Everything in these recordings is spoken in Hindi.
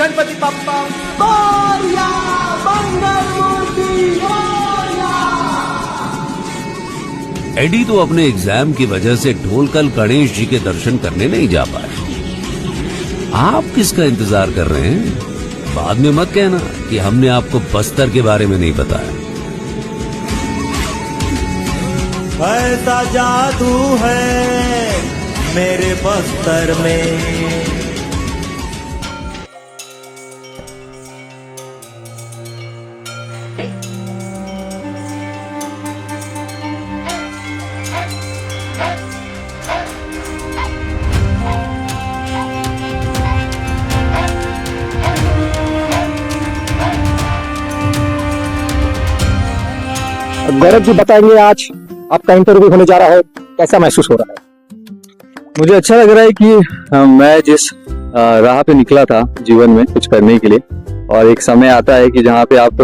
गणपति बप्पा मोरया, मंगल मूर्ति मोरया। एडी तो अपने एग्जाम की वजह से ढोलकल गणेश जी के दर्शन करने नहीं जा पाए। आप किसका इंतजार कर रहे हैं? बाद में मत कहना कि हमने आपको बस्तर के बारे में नहीं बताया। ऐसा जादू है मेरे बस्तर में। गौरव जी बताएंगे आज आपका इंटरव्यू होने जा रहा है, कैसा महसूस हो रहा है? मुझे अच्छा लग रहा है कि मैं जिस राह पे निकला था जीवन में कुछ करने के लिए, और एक समय आता है कि जहाँ पे आप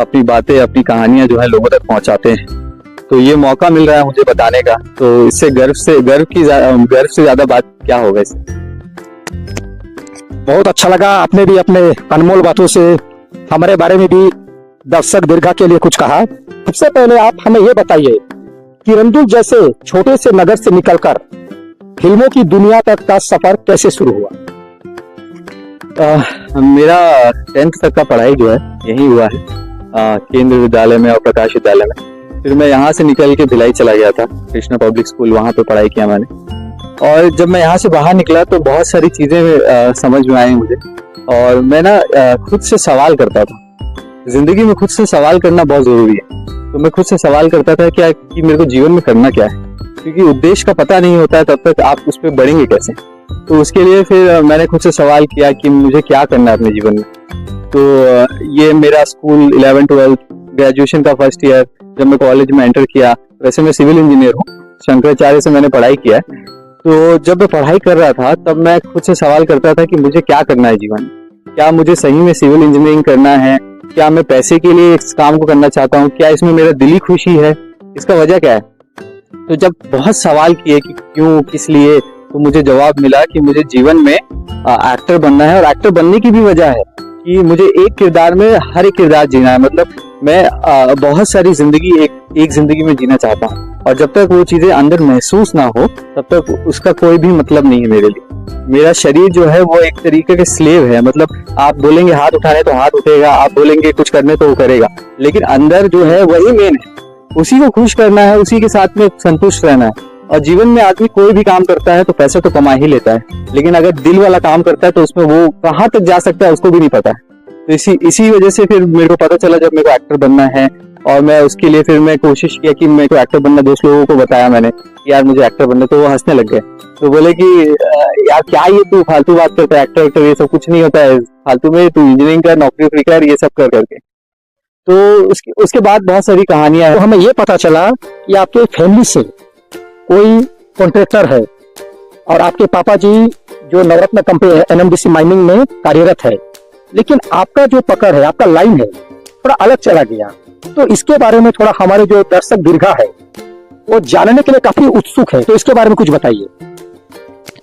अपनी बातें, अपनी कहानियां जो है लोगों तक पहुंचाते हैं, तो ये मौका मिल रहा है मुझे बताने का। तो इससे गर्व से ज्यादा बात क्या होगा इससे। बहुत अच्छा लगा, आपने भी अपने अनमोल बातों से हमारे बारे में भी दर्शक दीर्घा के लिए कुछ कहा। सबसे पहले आप हमें ये बताइए कि रंदूल जैसे छोटे से नगर से निकलकर फिल्मों की दुनिया तक का सफर कैसे शुरू हुआ? मेरा 10th तक का पढ़ाई जो है यही हुआ है, केंद्रीय विद्यालय में और प्रकाश विद्यालय में। फिर मैं यहाँ से निकल के भिलाई चला गया था, कृष्णा पब्लिक स्कूल, वहाँ पे पढ़ाई किया मैंने। और जब मैं यहाँ से बाहर निकला तो बहुत सारी चीजें समझ में आई मुझे, और मैं ना खुद से सवाल करता था। जिंदगी में खुद से सवाल करना बहुत जरूरी है। तो मैं खुद से सवाल करता था क्या कि मेरे को जीवन में करना क्या है, क्योंकि उद्देश्य का पता नहीं होता है तब तक आप उस पर बढ़ेंगे कैसे। तो उसके लिए फिर मैंने खुद से सवाल किया कि मुझे क्या करना है अपने जीवन में। तो ये मेरा स्कूल 11th 12th ग्रेजुएशन का फर्स्ट ईयर जब मैं कॉलेज में एंटर किया। वैसे मैं सिविल इंजीनियर हूँ, शंकराचार्य से मैंने पढ़ाई किया है। तो जब मैं पढ़ाई कर रहा था तब मैं खुद से सवाल करता था कि मुझे क्या करना है जीवन में। क्या मुझे सही में सिविल इंजीनियरिंग करना है? क्या मैं पैसे के लिए इस काम को करना चाहता हूँ? क्या इसमें मेरा दिली खुशी है? इसका वजह क्या है? तो जब बहुत सवाल किए कि क्यों, किस लिए, तो मुझे जवाब मिला कि मुझे जीवन में एक्टर बनना है। और एक्टर बनने की भी वजह है कि मुझे एक किरदार में हर एक किरदार जीना है। मतलब मैं बहुत सारी जिंदगी एक जिंदगी में जीना चाहता हूँ, और जब तक वो चीजें अंदर महसूस ना हो तब तक उसका कोई भी मतलब नहीं है मेरे लिए। मेरा शरीर जो है वो एक तरीके के स्लेव है। मतलब आप बोलेंगे हाथ उठाने तो हाथ उठेगा, आप बोलेंगे कुछ करने तो वो करेगा, लेकिन अंदर जो है वही मेन है। उसी को खुश करना है, उसी के साथ में संतुष्ट रहना है। और जीवन में आदमी कोई भी काम करता है तो पैसा तो कमा ही लेता है, लेकिन अगर दिल वाला काम करता है तो उसमें वो कहाँ तक जा सकता है उसको भी नहीं पता है। तो इसी वजह से फिर मेरे को पता चला जब मेरे को एक्टर बनना है, और मैं उसके लिए फिर मैं कोशिश किया कि मेरे को एक्टर बनना। दोस्त लोगों को बताया मैंने कि यार मुझे एक्टर बनना, तो वो हंसने लग गए। तो बोले कि यार क्या ये तू फालतू बात करता है, एक्टर ये सब कुछ नहीं होता है फालतू में, तू इंजीनियरिंग कर, नौकरी कर, ये सब कर करके। तो उसके बाद बहुत सारी कहानियां हैं। तो हमें ये पता चला कि आपके फैमिली से कोई कॉन्ट्रैक्टर है, और आपके पापा जी जो नवरत्न कंपनी NMDC माइनिंग में कार्यरत है, लेकिन आपका जो पकड़ है, आपका लाइन है, थोड़ा अलग चला गया। तो इसके बारे में थोड़ा हमारे जो दर्शक दीर्घा है वो जानने के लिए काफी उत्सुक है, तो इसके बारे में कुछ बताइए।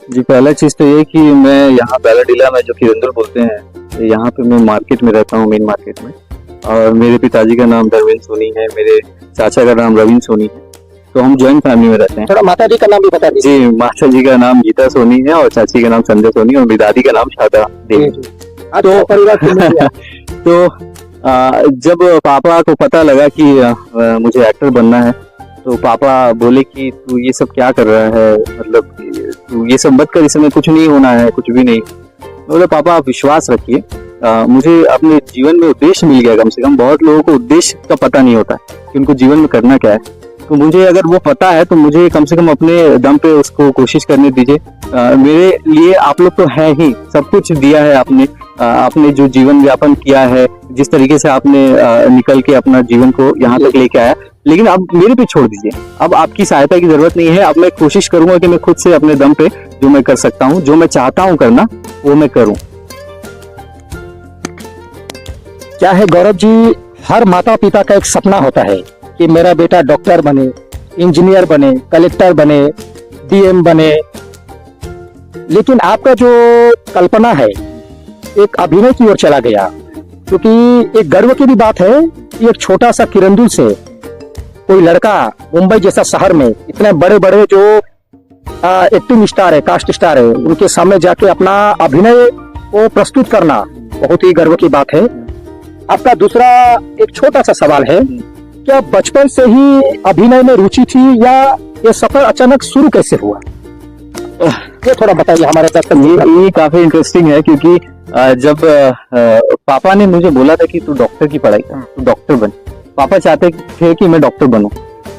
जी, पहला चीज तो ये कि मैं यहाँ बैलाडीला में, जो कि रंदूल बोलते हैं, तो यहाँ पे मैं मार्केट में रहता हूँ, मेन मार्केट में। और मेरे पिताजी का नाम धर्मेंद्र सोनी है, मेरे चाचा का नाम रविंद्र सोनी है। तो हम ज्वाइंट फैमिली में रहते हैं। थोड़ा माता जी का नाम भी बता दीजिए। जी, माता जी का नाम गीता सोनी है, और चाची का नाम संजय सोनी, और मेरी दादी का नाम शारदा देवी। तो परिवार तो जब पापा को पता लगा कि मुझे एक्टर बनना है, तो पापा बोले कि तू ये सब क्या कर रहा है, मतलब तू ये सब मत कर, इसमें कुछ नहीं होना है, कुछ भी नहीं। बोले पापा आप विश्वास रखिए, मुझे अपने जीवन में उद्देश्य मिल गया। कम से कम बहुत लोगों को उद्देश्य का पता नहीं होता कि उनको जीवन में करना क्या है। तो मुझे अगर वो पता है तो मुझे कम से कम अपने दम पे उसको कोशिश करने दीजिए। मेरे लिए आप लोग तो है ही, सब कुछ दिया है आपने। आपने जो जीवन यापन किया है, जिस तरीके से आपने निकल के अपना जीवन को यहाँ तक लेके आया, लेकिन अब मेरे पे छोड़ दीजिए। अब आपकी सहायता की जरूरत नहीं है। अब मैं कोशिश करूंगा कि मैं खुद से अपने दम पे जो मैं कर सकता हूँ, जो मैं चाहता हूँ करना, वो मैं करूँ। क्या है गौरव जी, हर माता पिता का एक सपना होता है कि मेरा बेटा डॉक्टर बने, इंजीनियर बने, कलेक्टर बने, DM बने, लेकिन आपका जो कल्पना है एक अभिनय की ओर चला गया, क्योंकि एक गर्व की भी बात है कि एक छोटा सा किरंदुल से कोई लड़का मुंबई जैसा शहर में इतने बड़े बड़े जो एक्टिंग स्टार है, कास्ट स्टार है, उनके सामने जाके अपना अभिनय को प्रस्तुत करना बहुत ही गर्व की बात है। आपका दूसरा एक छोटा सा सवाल है, क्या बचपन से ही अभिनय में रुचि थी या ये सफर अचानक शुरू कैसे हुआ? ये थोड़ा बताइए हमारे साथ। ये काफी इंटरेस्टिंग है, क्योंकि जब पापा ने मुझे बोला था कि तू डॉक्टर की पढ़ाई कर, तू डॉक्टर बन। पापा चाहते थे कि मैं डॉक्टर बनूं,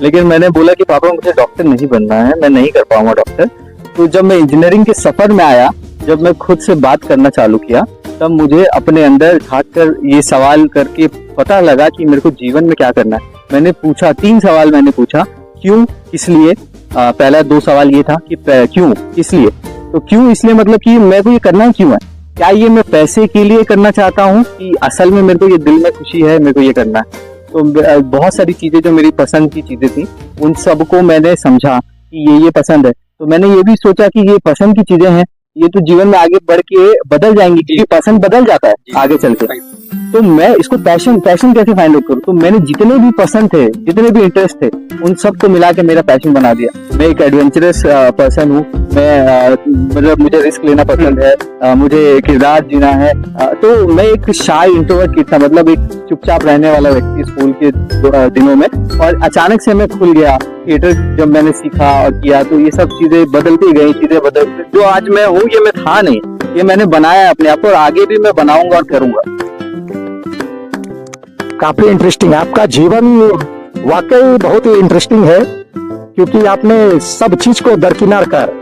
लेकिन मैंने बोला कि पापा मुझे डॉक्टर नहीं बनना है, मैं नहीं कर पाऊंगा डॉक्टर। तो जब मैं इंजीनियरिंग के सफर में आया, जब मैं खुद से बात करना चालू किया, तब मुझे अपने अंदर झांक कर ये सवाल करके पता लगा कि मेरे को जीवन में क्या करना है। मैंने पूछा, 3 सवाल मैंने पूछा, क्यों, किस लिए। पहला 2 सवाल ये था कि क्यों, इसलिए। तो क्यों इसलिए मतलब कि मेरे को ये करना क्यों है, क्या ये मैं पैसे के लिए करना चाहता हूँ कि असल में मेरे को ये दिल में खुशी है, मेरे को ये करना है। तो बहुत सारी चीजें जो मेरी पसंद की चीजें थी, उन सबको मैंने समझा कि ये पसंद है। तो मैंने ये भी सोचा कि ये पसंद की चीजें हैं, ये तो जीवन में आगे बढ़ के बदल जाएंगी, क्योंकि पसंद बदल जाता है आगे चल के। तो मैं इसको पैशन कैसे फाइंड आउट करूं? तो मैंने जितने भी पसंद थे, जितने भी इंटरेस्ट थे, उन सबको मिला के मेरा पैशन बना दिया। मैं एक एडवेंचरस पर्सन हूँ, मैं मतलब मुझे रिस्क लेना पसंद है, मुझे किरदार जीना है। तो मैं एक शाय इंट्रोवर्ट किड था, मतलब एक चुपचाप रहने वाला व्यक्ति स्कूल के दिनों में, और अचानक से मैं खुल गया। थिएटर जब मैंने सीखा और किया, तो ये सब चीजें बदलती गई, चीजें बदलती। जो आज मैं हूँ ये मैं था नहीं, ये मैंने बनाया अपने आप को, और आगे भी मैं बनाऊंगा और करूंगा। काफी इंटरेस्टिंग, आपका जीवन वाकई बहुत ही इंटरेस्टिंग है, क्योंकि आपने सब चीज को दरकिनार कर,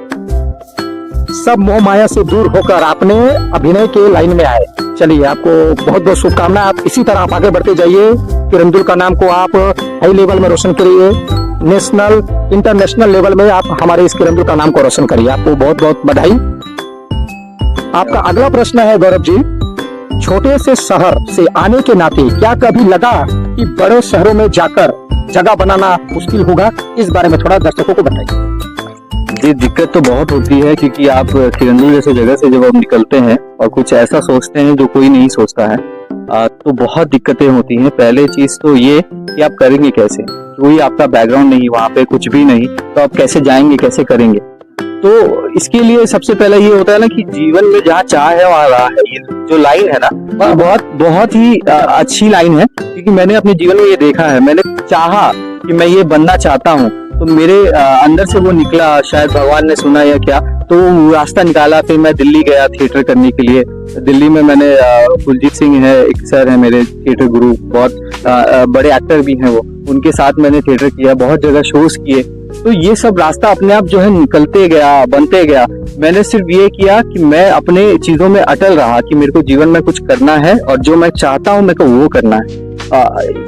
सब मोह माया से दूर होकर आपने अभिनय के लाइन में आए। चलिए, आपको बहुत बहुत शुभकामनाएं। आप इसी तरह आप आगे बढ़ते जाइए, किरंदुल का नाम को आप हाई लेवल में रोशन करिए, नेशनल इंटरनेशनल लेवल में आप हमारे इस किरंदुल का नाम को रोशन करिए। आपको बहुत बहुत बधाई। आपका अगला प्रश्न है गौरव जी, छोटे से शहर से आने के नाते क्या कभी लगा कि बड़े शहरों में जाकर जगह बनाना मुश्किल होगा? इस बारे में थोड़ा दर्शकों को बताइए। जी, दिक्कत तो बहुत होती है, क्योंकि आप किरंदुल जैसे जगह से जब आप निकलते हैं और कुछ ऐसा सोचते हैं जो कोई नहीं सोचता है, तो बहुत दिक्कतें होती हैं। पहले चीज तो ये कि आप करेंगे कैसे, कोई आपका बैकग्राउंड नहीं, वहाँ पे कुछ भी नहीं, तो आप कैसे जाएंगे, कैसे करेंगे? तो इसके लिए सबसे पहले ये होता है ना कि जीवन में जहाँ चाह है वहाँ राह है। ये जो लाइन है ना, वह बहुत ही अच्छी लाइन है, क्योंकि मैंने अपने जीवन में ये देखा है। मैंने चाहा कि मैं ये बनना चाहता हूँ, तो मेरे अंदर से वो निकला, शायद भगवान ने सुना या क्या, तो वो रास्ता निकाला। फिर मैं दिल्ली गया थिएटर करने के लिए। दिल्ली में मैंने कुलजीत सिंह है, एक सर है मेरे थिएटर गुरु, बहुत बड़े एक्टर भी हैं वो, उनके साथ मैंने थिएटर किया, बहुत जगह शोज किए। तो ये सब रास्ता अपने आप जो है निकलते गया, बनते गया। मैंने सिर्फ ये किया कि मैं अपने चीजों में अटल रहा कि मेरे को जीवन में कुछ करना है, और जो मैं चाहता हूँ मेरे को वो करना है।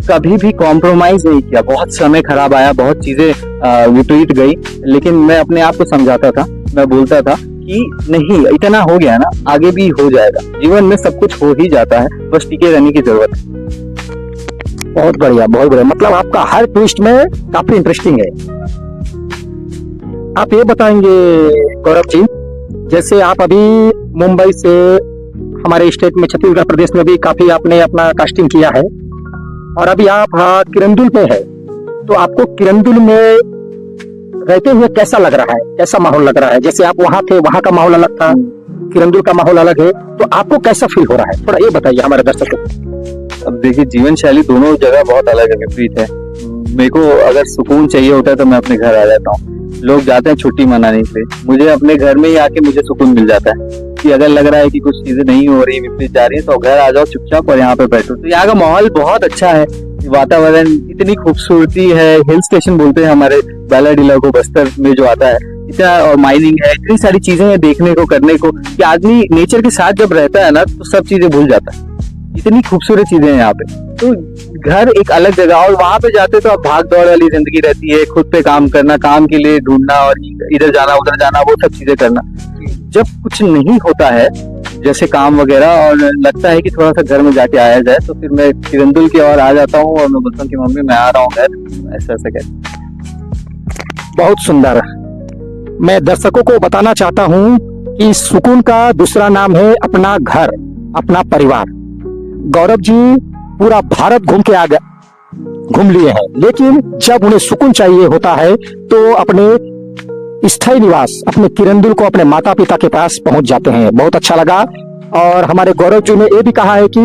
कभी भी कॉम्प्रोमाइज नहीं किया। बहुत समय खराब आया, बहुत चीजें विपरीत गई, लेकिन मैं अपने आप को समझाता था, मैं बोलता था कि नहीं, इतना हो गया ना, आगे भी हो जाएगा। जीवन में सब कुछ हो ही जाता है, बस टिके रहने की जरूरत है। बहुत बढ़िया, बहुत बढ़िया। मतलब आपका हर ट्विस्ट में काफी इंटरेस्टिंग है। आप ये बताएंगे गौरव जी, जैसे आप अभी मुंबई से हमारे स्टेट में छत्तीसगढ़ प्रदेश में भी काफी आपने अपना कास्टिंग किया है, और अभी आप किरंदुल पे है, तो आपको किरंदुल में रहते हुए कैसा लग रहा है, कैसा माहौल लग रहा है? जैसे आप वहाँ थे, वहाँ का माहौल अलग था, किरंदुल का माहौल अलग है, तो आपको कैसा फील हो रहा है? थोड़ा ये बताइए हमारे दर्शकों को। अब देखिए, जीवन शैली दोनों जगह बहुत अलग है, विपरीत है। मेरे को अगर सुकून चाहिए होता है तो मैं अपने घर आ जाता हूँ। लोग जाते हैं छुट्टी मनाने के लिए, मुझे अपने घर में ही आके मुझे सुकून मिल जाता है कि अगर लग रहा है कि कुछ चीजें नहीं हो रही, विपरीत जा रही है, तो घर आ जाओ चुपचाप और यहाँ पे बैठो। तो यहाँ का माहौल बहुत अच्छा है, वातावरण इतनी खूबसूरती है। हिल स्टेशन बोलते हैं हमारे बैलाडीला को, बस्तर में जो आता है, इतना, और माइनिंग है, इतनी सारी चीजें हैं देखने को, करने को, कि आदमी नेचर के साथ जब रहता है ना तो सब चीजें भूल जाता है। इतनी खूबसूरत चीजें हैं यहाँ पे। तो घर एक अलग जगह, और वहां पे जाते तो अब भाग दौड़ वाली जिंदगी रहती है, खुद पे काम करना, काम के लिए ढूंढना, और इधर जाना उधर जाना, वो सब चीजें करना। जब कुछ नहीं होता है जैसे काम वगैरह, और लगता है कि थोड़ा सा घर में जाके आया जाए, तो फिर मैं किरंदुल की ओर आ जाता हूँ और मैं बोलता हूँ कि मम्मी मैं आ रहा हूँ घर, ऐसा ऐसा कहते। बहुत सुंदर। मैं दर्शकों को बताना चाहता हूँ कि सुकून का दूसरा नाम है अपना घर। अपना परिवार। गौरव जी पूरा भारत घूम लिए हैं, लेकिन जब उन्हें सुकून चाहिए होता है तो अपने स्थायी निवास, अपने किरंदुल को अपने माता पिता के पास पहुंच जाते हैं। बहुत अच्छा लगा। और हमारे गौरव जी ने ये भी कहा है कि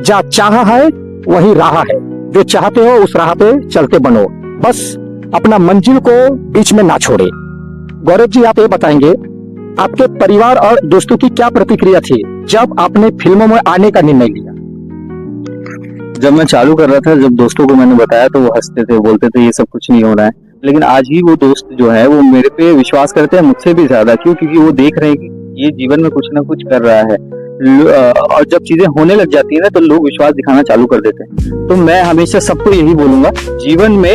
जहाँ चाहा है वही राह है, जो चाहते हो उस राह पे चलते बनो, बस अपना मंजिल को बीच में ना छोड़े। गौरव जी आप ये बताएंगे, आपके परिवार और दोस्तों की क्या प्रतिक्रिया थी जब आपने फिल्मों में आने का निर्णय लिया? जब मैं चालू कर रहा था, जब दोस्तों को मैंने बताया तो वो हंसते थे, बोलते थे ये सब कुछ नहीं हो रहा है। लेकिन आज ही वो दोस्त जो है वो मेरे पे विश्वास करते हैं मुझसे भी ज्यादा। क्यों? क्योंकि वो देख रहे हैं कि ये जीवन में कुछ ना कुछ कर रहा है। और जब चीजें होने लग जाती है ना तो लोग विश्वास दिखाना चालू कर देते हैं। तो मैं हमेशा सबको यही बोलूंगा, जीवन में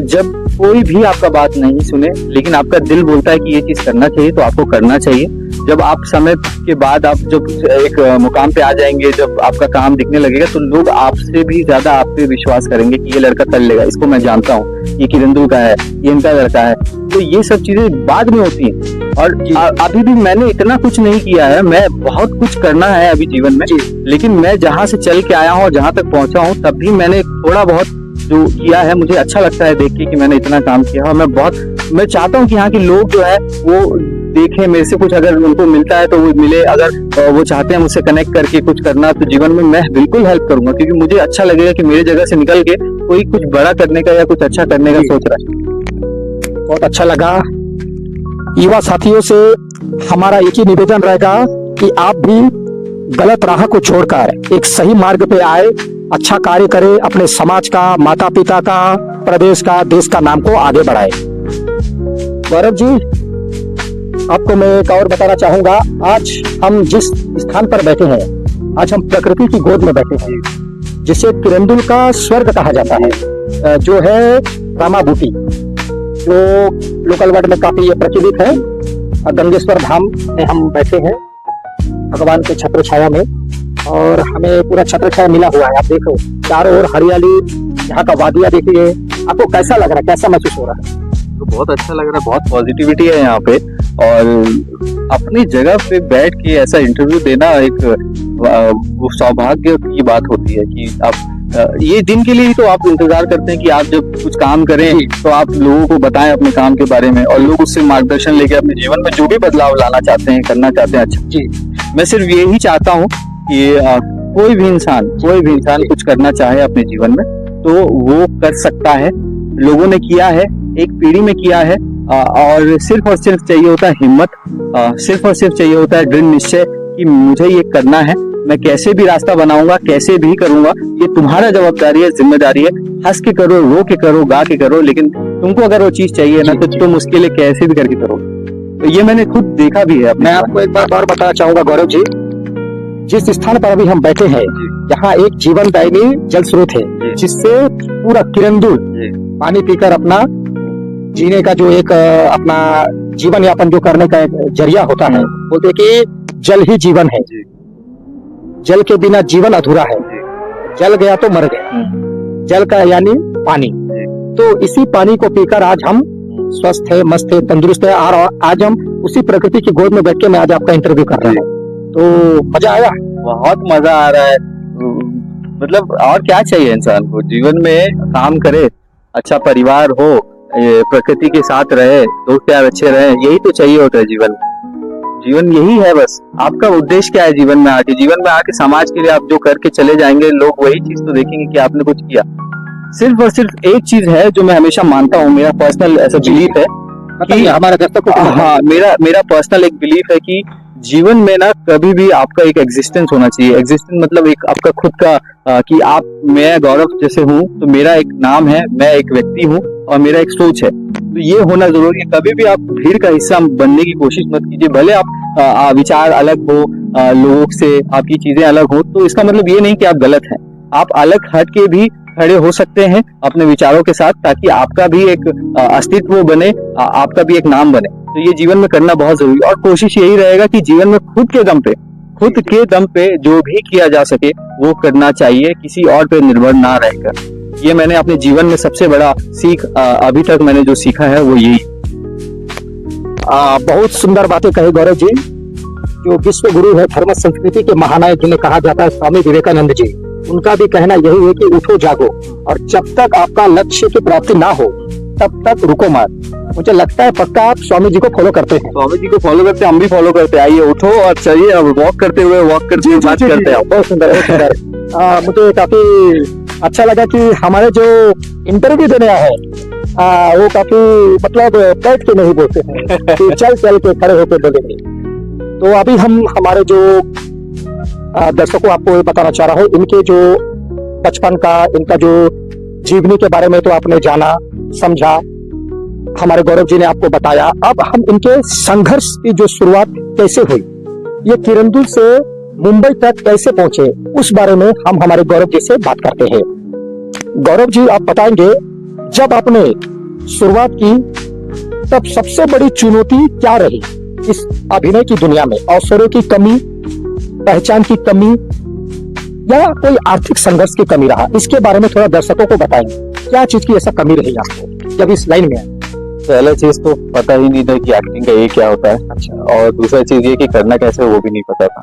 जब कोई भी आपका बात नहीं सुने लेकिन आपका दिल बोलता है कि ये चीज करना चाहिए तो आपको करना चाहिए। जब आप समय के बाद आप जब एक मुकाम पे आ जाएंगे, जब आपका काम दिखने लगेगा तो लोग आपसे भी ज्यादा आप पे विश्वास करेंगे कि ये लड़का कर लेगा, इसको मैं जानता हूँ, ये किरंदुल का है, ये इनका लड़का है। तो ये सब चीजें बाद में होती हैं। और अभी भी मैंने इतना कुछ नहीं किया है, मैं बहुत कुछ करना है अभी जीवन में। लेकिन मैं जहाँ से चल के आया हूँ और जहाँ तक पहुंचा हूँ तब भी मैंने थोड़ा बहुत जो किया है, मुझे अच्छा लगता है देख के कि मैंने इतना काम किया। और मैं चाहता हूँ कि यहाँ के लोग जो है वो देखें, मेरे से कुछ अगर उनको मिलता है तो वो मिले। अगर वो चाहते हैं मुझसे कनेक्ट करके कुछ करना तो जीवन में मैं बिल्कुल हेल्प करूंगा, क्योंकि मुझे अच्छा लगेगा कि मेरी जगह से निकल के कोई कुछ बड़ा करने का या कुछ अच्छा करने का सोच रहा है। बहुत अच्छा लगा। युवा साथियों से हमारा एक ही निवेदन रहेगा कि आप भी गलत राह को छोड़कर एक सही मार्ग पे आए, अच्छा कार्य करें, अपने समाज का, माता पिता का, प्रदेश का, देश का नाम को आगे बढ़ाए। गौरव जी आपको मैं एक और बताना चाहूंगा, आज हम जिस स्थान पर बैठे हैं, आज हम प्रकृति की गोद में बैठे हैं, जिसे किरंदुल का स्वर्ग कहा जाता है, जो है रामाबूटी, जो लोकल वर्ड में काफी प्रचलित है। गंगेश्वर धाम में हम बैठे हैं भगवान के छत्र छाया में, और हमें पूरा छत्र छाया मिला हुआ है। आप देखो चारों ओर हरियाली, यहाँ का वादिया देखिए। आपको कैसा लग रहा है, कैसा महसूस हो रहा है? तो बहुत अच्छा लग रहा है, बहुत पॉजिटिविटी है यहाँ पे। और अपनी जगह पे बैठ के ऐसा इंटरव्यू देना एक वो सौभाग्य की बात होती है कि आप ये दिन के लिए ही तो आप इंतजार करते हैं कि आप जब कुछ काम करें तो आप लोगों को बताएं अपने काम के बारे में, और लोग उससे मार्गदर्शन लेके अपने जीवन में जो भी बदलाव लाना चाहते हैं, करना चाहते हैं। अच्छा जी, मैं सिर्फ यही चाहता हूँ कि कोई भी इंसान कुछ करना चाहे अपने जीवन में तो वो कर सकता है। लोगों ने किया है, एक पीढ़ी में किया है, और सिर्फ चाहिए होता है हिम्मत, सिर्फ और सिर्फ चाहिए होता है दृढ़ निश्चय कि मुझे ये करना है। मैं कैसे भी रास्ता बनाऊंगा, कैसे भी करूंगा, ये तुम्हारा जवाबदारी है, जिम्मेदारी है। हंस के करो, रो के करो, गा के करो, लेकिन तुमको अगर वो चीज चाहिए ना तो तुम उसके लिए कैसे भी करके करो। तो ये मैंने खुद देखा भी है। मैं आपको एक बार और बताना चाहूंगा गौरव जी, जिस स्थान पर अभी हम बैठे हैं, यहाँ एक जीवनदायिनी जल स्रोत है, जिससे पूरा किरंदुल पानी पीकर अपना जीने का जो एक अपना जीवन यापन जो करने का एक जरिया होता है। बोलते कि जल ही जीवन है, जल के बिना जीवन अधूरा है, जल गया तो मर गया, जल का यानी पानी। तो इसी पानी को पीकर आज हम स्वस्थ है, मस्त है, तंदुरुस्त है, और आज हम उसी प्रकृति की गोद में बैठ के मैं आज आपका इंटरव्यू कर रहा हूँ। तो मजा आया, बहुत मजा आ रहा है। मतलब और क्या चाहिए इंसान को, जीवन में काम करे, अच्छा परिवार हो, प्रकृति के साथ रहे, दोस्त यार अच्छे रहे, यही तो चाहिए होता है जीवन में। जीवन यही है बस। आपका उद्देश्य क्या है जीवन में आके? जीवन में आके समाज के लिए आप जो करके चले जाएंगे, लोग वही चीज तो देखेंगे कि आपने कुछ किया। सिर्फ और सिर्फ एक चीज है जो मैं हमेशा मानता हूँ, मेरा पर्सनल ऐसा बिलीफ है कि हमारे दर्शक को, हाँ, मेरा पर्सनल एक बिलीफ है कि जीवन में ना कभी भी आपका एक एग्जिस्टेंस होना चाहिए। एग्जिस्टेंस मतलब एक आपका खुद का, कि आप, मैं गौरव जैसे हूँ तो मेरा एक नाम है, मैं एक व्यक्ति हूँ और मेरा एक सोच है। तो ये होना जरूरी है। कभी भी आप भीड़ का हिस्सा बनने की कोशिश मत कीजिए। भले आप विचार अलग हो, लोगों से आपकी चीजें अलग हो, तो इसका मतलब ये नहीं कि आप गलत हैं। आप अलग हट के भी खड़े हो सकते हैं अपने विचारों के साथ, ताकि आपका भी एक अस्तित्व बने, आपका भी एक नाम बने। तो ये जीवन में करना बहुत जरूरी है। और कोशिश यही रहेगा कि जीवन में खुद के दम पे जो भी किया जा सके वो करना चाहिए, किसी और पे निर्भर ना रहकर। ये मैंने अपने जीवन में सबसे बड़ा सीख अभी तक मैंने जो सीखा है वो यही। बहुत सुंदर बातें कही गौरव जी। जो विश्व गुरु है धर्म संस्कृति के महानायक जिन्हें कहा जाता है स्वामी विवेकानंद जी, उनका भी कहना यही है कि उठो जागो, और जब तक आपका लक्ष्य की प्राप्ति ना हो तब तक रुको मत। मुझे लगता है पक्का आप स्वामी जी को फॉलो करते हैं। स्वामी जी को फॉलो करते हैं, हम भी फॉलो करते हैं। आइए उठो और चलिए, अब वॉक करते हुए बात करते हैं। बहुत सुंदर, बहुत सुंदर। मुझे काफी अच्छा लगा कि हमारे जो इंटरव्यू देने आए हैं वो काफी मतलब बैठ के नहीं बोलते हैं कि चल चल के खड़े होकर बोलेंगे। तो अभी हम हमारे जो दर्शकों आपको ये बताना चाह रहा हूँ, इनके जो बचपन का, इनका जो जीवनी के बारे में तो आपने जाना समझा, हमारे गौरव जी ने आपको बताया। अब हम इनके संघर्ष की जो शुरुआत कैसे हुई, ये किरंदुल से मुंबई तक कैसे पहुंचे, उस बारे में हम हमारे गौरव जी से बात करते हैं। गौरव जी, आप बताएंगे जब आपने शुरुआत की तब सबसे बड़ी चुनौती क्या रही इस अभिनय की दुनिया में? अवसरों की कमी, पहचान की कमी, या कोई आर्थिक संघर्ष की कमी रहा? इसके बारे में थोड़ा दर्शकों को बताएंगे, क्या चीज की ऐसा कमी रही आपको जब इस लाइन में आए? पहला चीज तो पता ही नहीं था कि एक्टिंग का ये क्या होता है। अच्छा। और दूसरा चीज ये कि करना कैसे वो भी नहीं पता था।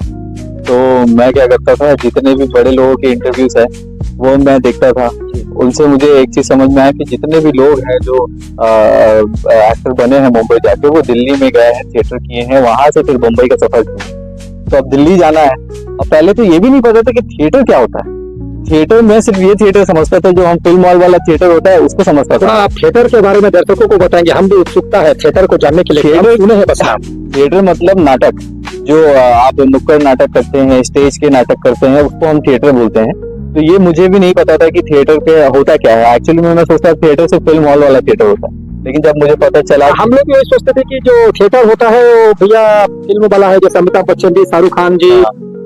तो मैं क्या करता था, जितने भी बड़े लोगों के इंटरव्यूज है वो मैं देखता था। उनसे मुझे एक चीज समझ में आया कि जितने भी लोग हैं जो एक्टर बने हैं मुंबई जाके, वो दिल्ली में गए हैं, थिएटर किए हैं, वहां से फिर मुंबई का सफर किया। तो अब दिल्ली जाना है। अब पहले तो ये भी नहीं पता था कि थिएटर क्या होता है। थिएटर में सिर्फ ये थिएटर समझता था जो हम फिल्म हॉल वाला थिएटर होता है उसको समझता था। आप थिएटर के बारे में दर्शकों को बताएंगे, हम भी उत्सुकता है थिएटर को जानने के लिए। थिएटर है बस। थिएटर मतलब नाटक, जो आप नुक्कड़ नाटक करते हैं, स्टेज के नाटक करते हैं, उसको हम थिएटर बोलते हैं। तो ये मुझे भी नहीं पता था कि थिएटर पे होता क्या है। एक्चुअली मैं सोचता था थिएटर सिर्फ फिल्म हॉल वाला थिएटर होता है, लेकिन जब मुझे पता चला, हम लोग ये सोचते थे कि जो थिएटर होता है वो भैया फिल्म वाला है, जैसे अमिताभ बच्चन जी, शाहरुख खान जी,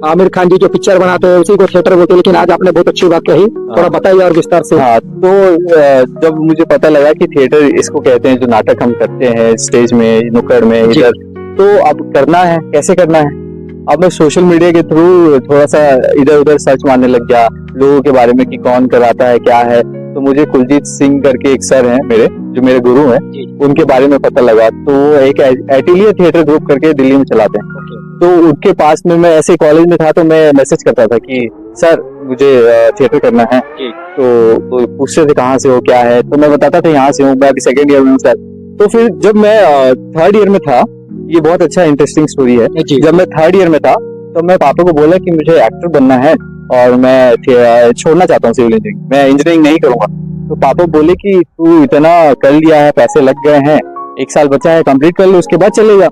आमिर खान जी जो पिक्चर बनाते हैं उसी को थिएटर बोलते हैं। लेकिन आज आपने बहुत अच्छी बात कही, थोड़ा बताइए और विस्तार से। हाँ, तो जब मुझे पता लगा कि थिएटर इसको कहते हैं जो नाटक हम करते हैं स्टेज में, नुक्कड़ में, इधर, तो अब करना है, कैसे करना है। अब मैं सोशल मीडिया के थ्रू थोड़ा सा इधर उधर सर्च मारने लग गया लोगों के बारे में कि कौन कराता है, क्या है। तो मुझे कुलजीत सिंह करके एक सर हैं मेरे, जो मेरे गुरु हैं, उनके बारे में पता लगा। तो वो एक एटिलियर थिएटर ग्रुप करके दिल्ली में चलाते हैं। तो उनके पास में, मैं ऐसे कॉलेज में था तो मैं मैसेज करता था कि सर मुझे थिएटर करना है। तो पूछते थे कहाँ से हो, क्या है, तो मैं बताता था यहाँ से हूँ, मैं अभी सेकेंड ईयर में हूँ सर। तो फिर जब मैं थर्ड ईयर में था, ये बहुत अच्छा इंटरेस्टिंग स्टोरी है। जब मैं थर्ड ईयर में था तो मैं पापा को बोला कि मुझे एक्टर बनना है और मैं छोड़ना चाहता हूँ सिविल इंजीनियरिंग, मैं इंजीनियरिंग नहीं करूंगा। तो पापा बोले कि तू इतना कर लिया है, पैसे लग गए हैं, 1 साल बचा है, कंप्लीट कर लो, उसके बाद चलेगा।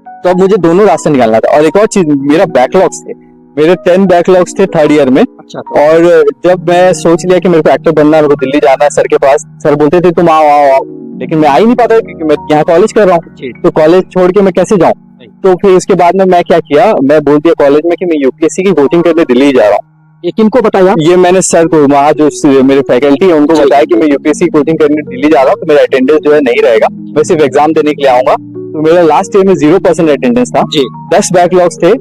तो अब मुझे दोनों रास्ते निकालना था। और एक और चीज, मेरा बैकलॉग्स थे, मेरे 10 बैकलॉग्स थे थर्ड ईयर में। और जब मैं सोच लिया कि मेरे को एक्टर बनना है, मेरे को दिल्ली जाना है सर के पास, सर बोलते थे तुम आओ आओ आओ, लेकिन मैं आ ही नहीं पाता क्योंकि मैं यहाँ कॉलेज कर रहा हूँ। तो कॉलेज छोड़ के मैं कैसे जाऊँ? तो फिर उसके बाद में मैं क्या किया, मैं बोल दिया कॉलेज में कि मैं यूपीएससी की कोचिंग करने दिल्ली जा रहा हूँ। ये किनको बताया? ये मैंने सर को, वहाँ जो मेरे फैकल्टी है उनको बताया कि मैं यूपीएससी कोचिंग करने दिल्ली जा रहा हूँ, तो मेरा अटेंडेंस जो है नहीं रहेगा, मैं सिर्फ एग्जाम देने के लिए आऊंगा। तो मेरा लास्ट ईयर में 0% अटेंडेंस था। 10 बैकलॉग्स थे,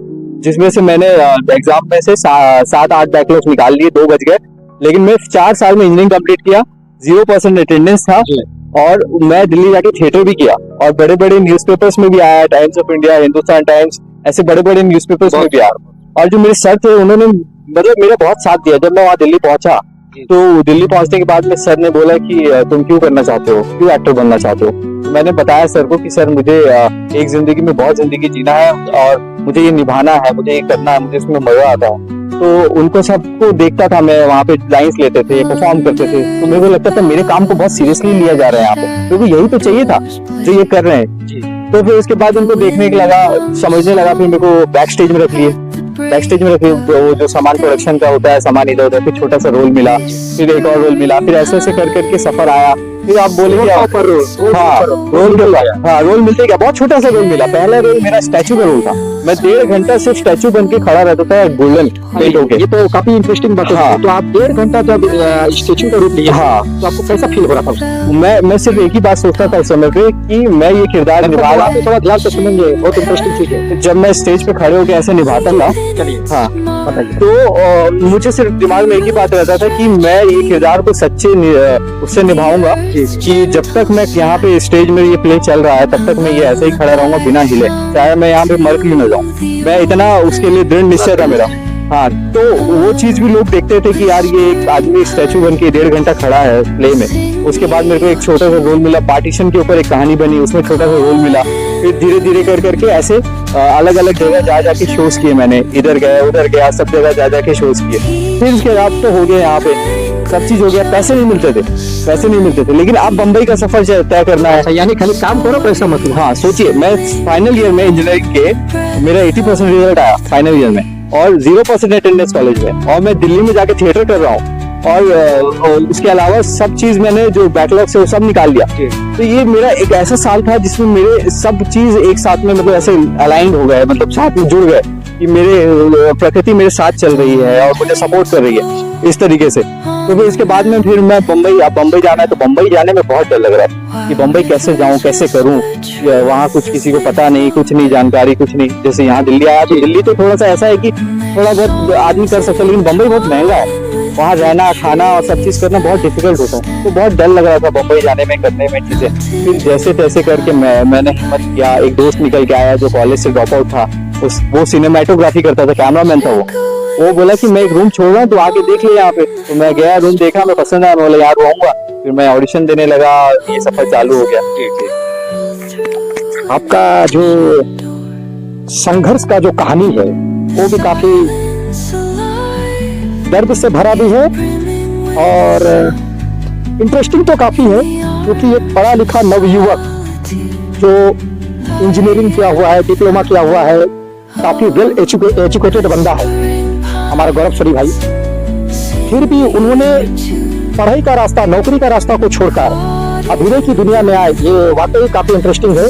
जिसमें से मैंने एग्जाम में से 7-8 बैकलॉग्स निकाल लिए, 2 बच गए। लेकिन मैं 4 साल में इंजीनियरिंग कंप्लीट किया, 0% अटेंडेंस था, और मैं दिल्ली जाके थिएटर भी किया और बड़े बड़े न्यूज़पेपर्स में भी आया, times of India, Hindustan times, ऐसे बड़े बड़े न्यूज़पेपर्स में भी आया। और जो मेरे सर थे उन्होंने मतलब मेरा बहुत साथ दिया। जब मैं वहाँ दिल्ली पहुंचा तो दिल्ली पहुंचने के बाद में सर ने बोला कि तुम क्यों करना चाहते हो, क्यों एक्टर बनना चाहते हो। तो मैंने बताया सर को कि सर मुझे एक जिंदगी में बहुत जिंदगी जीना है और मुझे ये निभाना है, मुझे ये करना है, मुझे इसमें मजा आता है। तो उनको सबको देखता था मैं, वहाँ पे लाइन्स लेते थे, परफॉर्म करते थे, तो मेरे को लगता था मेरे काम को बहुत सीरियसली लिया जा रहा है यहाँ पे, क्योंकि यही तो चाहिए था जो ये कर रहे हैं। तो फिर उसके बाद उनको देखने के लगा, समझने लगा, फिर मेरे को बैक स्टेज में रख लिए। बैक स्टेज में रखे वो जो सामान प्रोडक्शन का होता है, सामान इधर उधर, फिर छोटा सा रोल मिला, फिर एक और रोल मिला, फिर ऐसे ऐसे कर करके सफर आया। फिर आप बोले रोल मिलते क्या, बहुत छोटा सा रोल मिला। पहला रोल मेरा स्टैचू का रोल था, मैं 1.5 घंटा सिर्फ स्टैचू बन के खड़ा रहता था गोल्डन पेंट होके। ये तो काफी इंटरेस्टिंग बात है। हाँ। तो आप 1.5 घंटा जब स्टैचू का रूप लिया, हाँ, तो आपको कैसा फील हो रहा था? मैं सिर्फ एक ही बात सोचता था उस समय पे कि मैं ये किरदार निभा रहा हूँ। थोड़ा ध्यान से सुनेंगे, बहुत इंटरेस्टिंग चीज है। जब मैं स्टेज पे खड़े होकर ऐसे निभाता था, चलिए हाँ बताइए। तो मुझे सिर्फ दिमाग में एक ही बात रहता था कि मैं ये किरदार को सच्चे उससे निभाऊंगा कि जब तक मैं यहाँ पे स्टेज में ये प्ले चल रहा है तब तक मैं ये ऐसे ही खड़ा रहूंगा बिना हिले, चाहे मैं यहाँ पे मर क्यों न जाऊँ। मैं इतना उसके लिए दृढ़ निश्चय था मेरा। हाँ, तो वो चीज भी लोग देखते थे कि यार ये एक आदमी स्टैचू बन के 1.5 घंटा खड़ा है प्ले में। उसके बाद मेरे को एक छोटा सा रोल मिला, पार्टीशन के ऊपर एक कहानी बनी, उसमें छोटा सा रोल मिला। फिर धीरे धीरे कर करके ऐसे अलग अलग जगह जा जाके शोज किए मैंने, इधर गया उधर गया, सब जगह जा जाके शोज किए। फिर उसके बाद तो हो गए यहाँ पे सब चीज हो गया। पैसे नहीं मिलते थे, लेकिन अब बम्बई का सफर तय करना है। यानी खाली काम करो, पैसा मत लो। हाँ, सोचिए मैं फाइनल ईयर में इंजीनियरिंग के मेरा 80% रिजल्ट आया फाइनल ईयर में, और 0% अटेंडेंस कॉलेज में, और मैं दिल्ली में जाके थिएटर कर रहा हूँ, और उसके अलावा सब चीज मैंने जो बैकलॉग से वो सब निकाल दिया। तो ये मेरा एक ऐसा साल था जिसमें मेरे सब चीज एक साथ में मतलब ऐसे अलाइंड हो गए, मतलब साथ में जुड़ गए कि मेरे प्रकृति मेरे साथ चल रही है और मुझे सपोर्ट कर रही है इस तरीके से। तो फिर इसके बाद में फिर मैं बम्बई जाना है, तो बम्बई जाने में बहुत डर लग रहा है कि बम्बई कैसे जाऊं, कैसे करूं। वहाँ कुछ किसी को पता नहीं, कुछ नहीं जानकारी, कुछ नहीं। जैसे यहाँ दिल्ली आया तो दिल्ली तो थोड़ा सा ऐसा है कि थोड़ा बहुत आदमी कर सकता है, लेकिन बम्बई बहुत महंगा है। वहाँ रहना खाना और सब चीज करना बहुत डिफिकल्ट होता है। तो बहुत डर लग रहा था बम्बई जाने में, करने में चीजें। फिर जैसे तैसे करके मैंने हिम्मत किया। एक दोस्त निकल के आया जो कॉलेज से ड्रॉप आउट था, वो सिनेमेटोग्राफी करता था, कैमरामैन था वो बोला कि मैं एक रूम छोड़ रहा हूँ तो आके देख ले यहाँ पे। तो मैं गया, रूम देखा, मैं पसंद आया, मैं बोला यार रहूंगा। फिर मैं ऑडिशन देने लगा, ये सफर चालू हो गया। आपका जो संघर्ष का जो कहानी है वो भी काफी दर्द से भरा भी है और इंटरेस्टिंग तो काफी है, क्योंकि एक पढ़ा लिखा नवयुवक जो इंजीनियरिंग किया हुआ है, डिप्लोमा किया हुआ है, काफी वेल एजुकेटेड बंदा है हमारा गौरव सरी भाई, फिर भी उन्होंने पढ़ाई का रास्ता, नौकरी का रास्ता को छोड़कर अभिनय की दुनिया में आए। ये वाकई काफी इंटरेस्टिंग है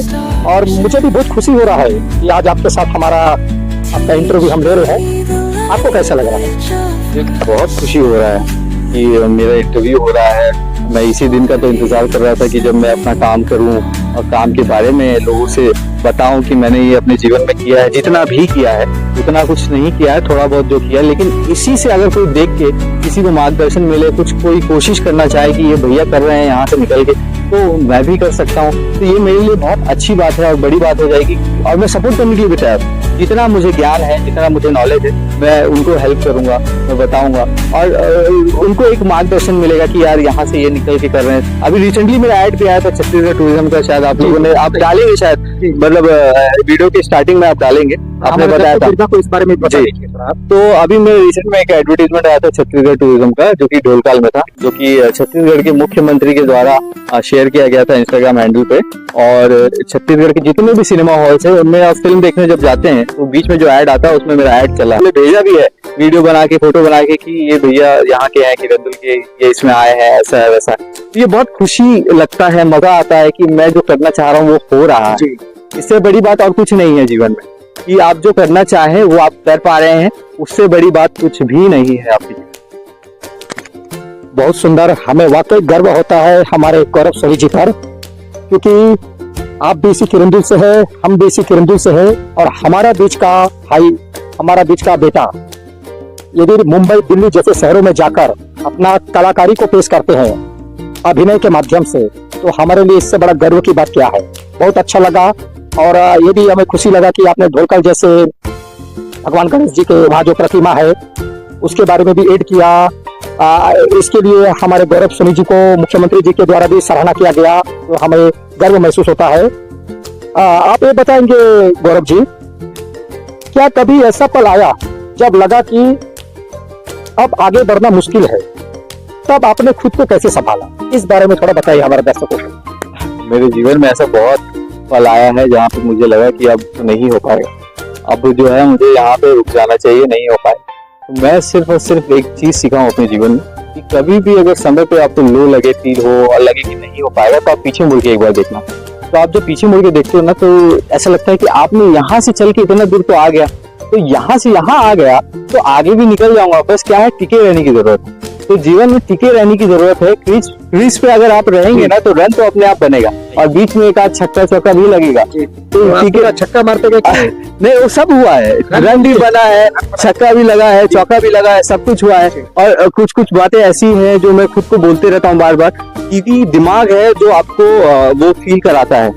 और मुझे भी बहुत खुशी हो रहा है कि आज आपके साथ आपका इंटरव्यू हम ले रहे हैं। आपको कैसा लग रहा है? बहुत खुशी हो रहा है कि मेरा इंटरव्यू हो रहा है। मैं इसी दिन का तो इंतजार कर रहा था कि जब मैं अपना काम करूं और काम के बारे में लोगों से बताऊं कि मैंने ये अपने जीवन में किया है। जितना भी किया है, उतना कुछ नहीं किया है, थोड़ा बहुत जो किया है, लेकिन इसी से अगर कोई देख के किसी को मार्गदर्शन मिले, कुछ कोई कोशिश करना चाहे कि ये भैया कर रहे हैं यहाँ से निकल के, तो मैं भी कर सकता हूँ। तो ये मेरे लिए बहुत अच्छी बात है और बड़ी बात हो जाएगी। और मैं सपोर्ट करने के लिए भी तैयार हूँ। जितना मुझे ज्ञान है, जितना मुझे नॉलेज है, मैं उनको हेल्प करूंगा, मैं बताऊंगा, और उनको एक मार्गदर्शन मिलेगा कि यार यहाँ से ये निकल के कर रहे हैं। अभी रिसेंटली मेरा ऐड भी आया था छत्तीसगढ़ टूरिज्म का, शायद आप लोगों ने, आप डालेंगे शायद, मतलब वीडियो के स्टार्टिंग में आप डालेंगे, आपने बताया था इस बारे में तो अभी मेरे रिसेंट में एक एडवर्टीजमेंट आया था छत्तीसगढ़ टूरिज्म का, जो कि ढोलकाल में था, जो कि छत्तीसगढ़ के मुख्यमंत्री के द्वारा शेयर किया गया था इंस्टाग्राम हैंडल पे। और छत्तीसगढ़ के जितने भी सिनेमा हॉल्स है उनमें आप फिल्म देखने जब जाते हैं तो बीच में जो ऐड आता है उसमें मेरा ऐड चला, मैंने भेजा भी है वीडियो बना के, फोटो बना के कि ये भैया यहाँ के हैं, किरंदुल के, ये इसमें आए हैं, ऐसा है वैसा है। तो ये बहुत खुशी लगता है, मजा आता है कि मैं जो करना चाह रहा हूँ वो हो रहा है। इससे बड़ी बात और कुछ नहीं है जीवन में, कि आप जो करना चाहे वो आप कर पा रहे हैं, उससे बड़ी बात कुछ भी नहीं है आपकी। बहुत सुंदर, हमें वाकई गर्व होता है हमारे गौरव सरी जी पर, क्योंकि आप भी इसी किरंदुल से है, हम भी इसी किरंदुल से है, और हमारा बीच का भाई, हमारा बीच का बेटा यदि मुंबई दिल्ली जैसे शहरों में जाकर अपना कलाकारी को पेश करते हैं अभिनय के माध्यम से, तो हमारे लिए इससे बड़ा गर्व की बात क्या है। बहुत अच्छा लगा, और ये भी हमें खुशी लगा कि आपने ढोलकल जैसे भगवान गणेश जी के वहाँ जो प्रतिमा है उसके बारे में भी ऐड किया। इसके लिए हमारे गौरव सोनी जी को मुख्यमंत्री जी के द्वारा भी सराहना किया गया, तो हमें गर्व महसूस होता है। आप ये बताएंगे गौरव जी, क्या कभी ऐसा पल आया जब लगा कि अब आगे बढ़ना मुश्किल है, तब आपने खुद को कैसे संभाला? इस बारे में थोड़ा बताइए हमारे दर्शकों को। मेरे जीवन में ऐसा बहुत पल आया है जहाँ पे मुझे लगा कि अब तो नहीं हो पाएगा, अब जो है मुझे यहाँ पे रुक जाना चाहिए, नहीं हो पाए। तो मैं सिर्फ और सिर्फ एक चीज सीखा हूँ अपने जीवन में कि कभी भी अगर समय पे आपको लो लगे, फील हो और लगे कि नहीं हो पाएगा, तो आप पीछे मुड़ के एक बार देखना। तो आप जब पीछे मुड़ के देखते हो ना, तो ऐसा लगता है कि आपने यहाँ से चल के इतना दूर तो आ गया, तो यहाँ से यहाँ आ गया तो आगे भी निकल जाऊंगा, बस क्या है टिके रहने की जरूरत है। तो जीवन में टिके रहने की जरूरत है। क्रीज पे अगर आप रहेंगे ना तो रन तो अपने आप बनेगा और बीच में एक आध छक्का चौका भी लगेगा। तो टिके छक्का मारते गए क्या? नहीं, वो सब हुआ है, रन भी बना है, छक्का भी लगा है, चौका भी लगा है, सब कुछ हुआ है। और कुछ कुछ बातें ऐसी हैं जो मैं खुद को बोलते रहता हूँ बार बार, क्योंकि दिमाग है जो आपको वो फील कराता है।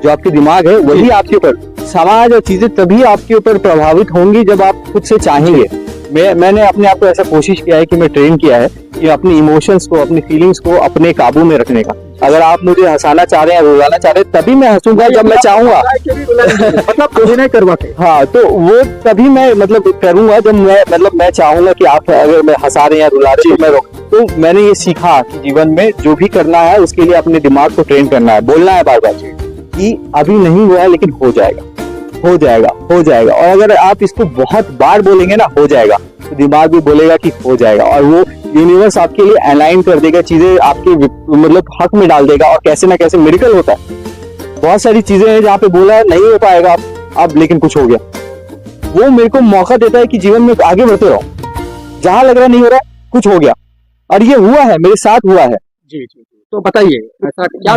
जो आपके दिमाग है वही आपके ऊपर, समाज और चीजें तभी आपके ऊपर प्रभावित होंगी जब आप खुद से चाहेंगे। मैंने अपने आप को ऐसा कोशिश किया है कि मैं ट्रेन किया है कि अपनी इमोशंस को, अपनी फीलिंग्स को अपने काबू में रखने का। अगर आप मुझे हंसाना चाह रहे हैं, रुलाना चाह रहे हैं, तभी मैं हंसूंगा जब मैं चाहूंगा। मतलब अभिनय करवाते। हाँ, तो वो तभी मैं मतलब करूंगा जब मैं चाहूंगा कि आप अगर मैं हंसा रहे हैं, रुला रहे हैं, तो मैं रोक। तो मैंने ये सीखा कि जीवन में जो भी करना है उसके लिए अपने दिमाग को ट्रेन करना है, बोलना है बार बार कि अभी नहीं हुआ है लेकिन हो जाएगा, हो जाएगा, हो जाएगा। और अगर आप इसको बहुत बार बोलेंगे ना हो जाएगा, तो दिमाग भी बोलेगा कि हो जाएगा और वो यूनिवर्स आपके लिए अलाइन कर देगा, चीजें आपके मतलब हक में डाल देगा। और कैसे ना कैसे मिरेकल होता है। बहुत सारी चीजें हैं जहाँ पे बोला नहीं हो पाएगा अब लेकिन कुछ हो गया, वो मेरे को मौका देता है कि जीवन में आगे बढ़ते रहो। जहां लग रहा नहीं हो रहा कुछ हो गया, और ये हुआ है, मेरे साथ हुआ है। जी जी, तो बताइए ऐसा क्या?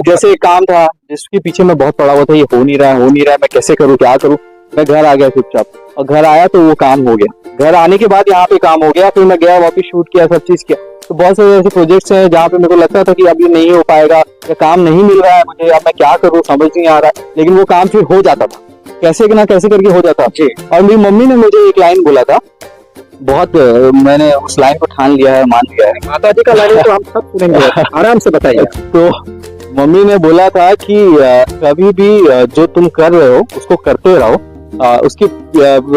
जैसे एक काम था जिसके पीछे मैं बहुत पड़ा हुआ था, ये हो नहीं रहा है, मैं कैसे करूँ, क्या करूँ। मैं घर आ गया चुपचाप, और घर आया तो वो काम हो गया। घर आने के बाद यहाँ पे काम हो गया, फिर मैं गया वापस शूट किया, सब चीज किया। तो बहुत सारे ऐसे प्रोजेक्ट्स हैं जहाँ पे मेरे को लगता था कि अब ये नहीं हो पाएगा या काम नहीं मिल रहा है मुझे, अब मैं क्या करूँ समझ नहीं आ रहा है, लेकिन वो काम फिर हो जाता था, कैसे ना कैसे करके हो जाता। और मेरी मम्मी ने मुझे एक लाइन बोला था, बहुत मैंने उस लाइन को ठान लिया है, मान लिया है। माता जी का लाइन तो हम सब सुनेंगे, आराम से बताइए। तो मम्मी ने बोला था कि कभी भी जो तुम कर रहे हो उसको करते रहो, उसकी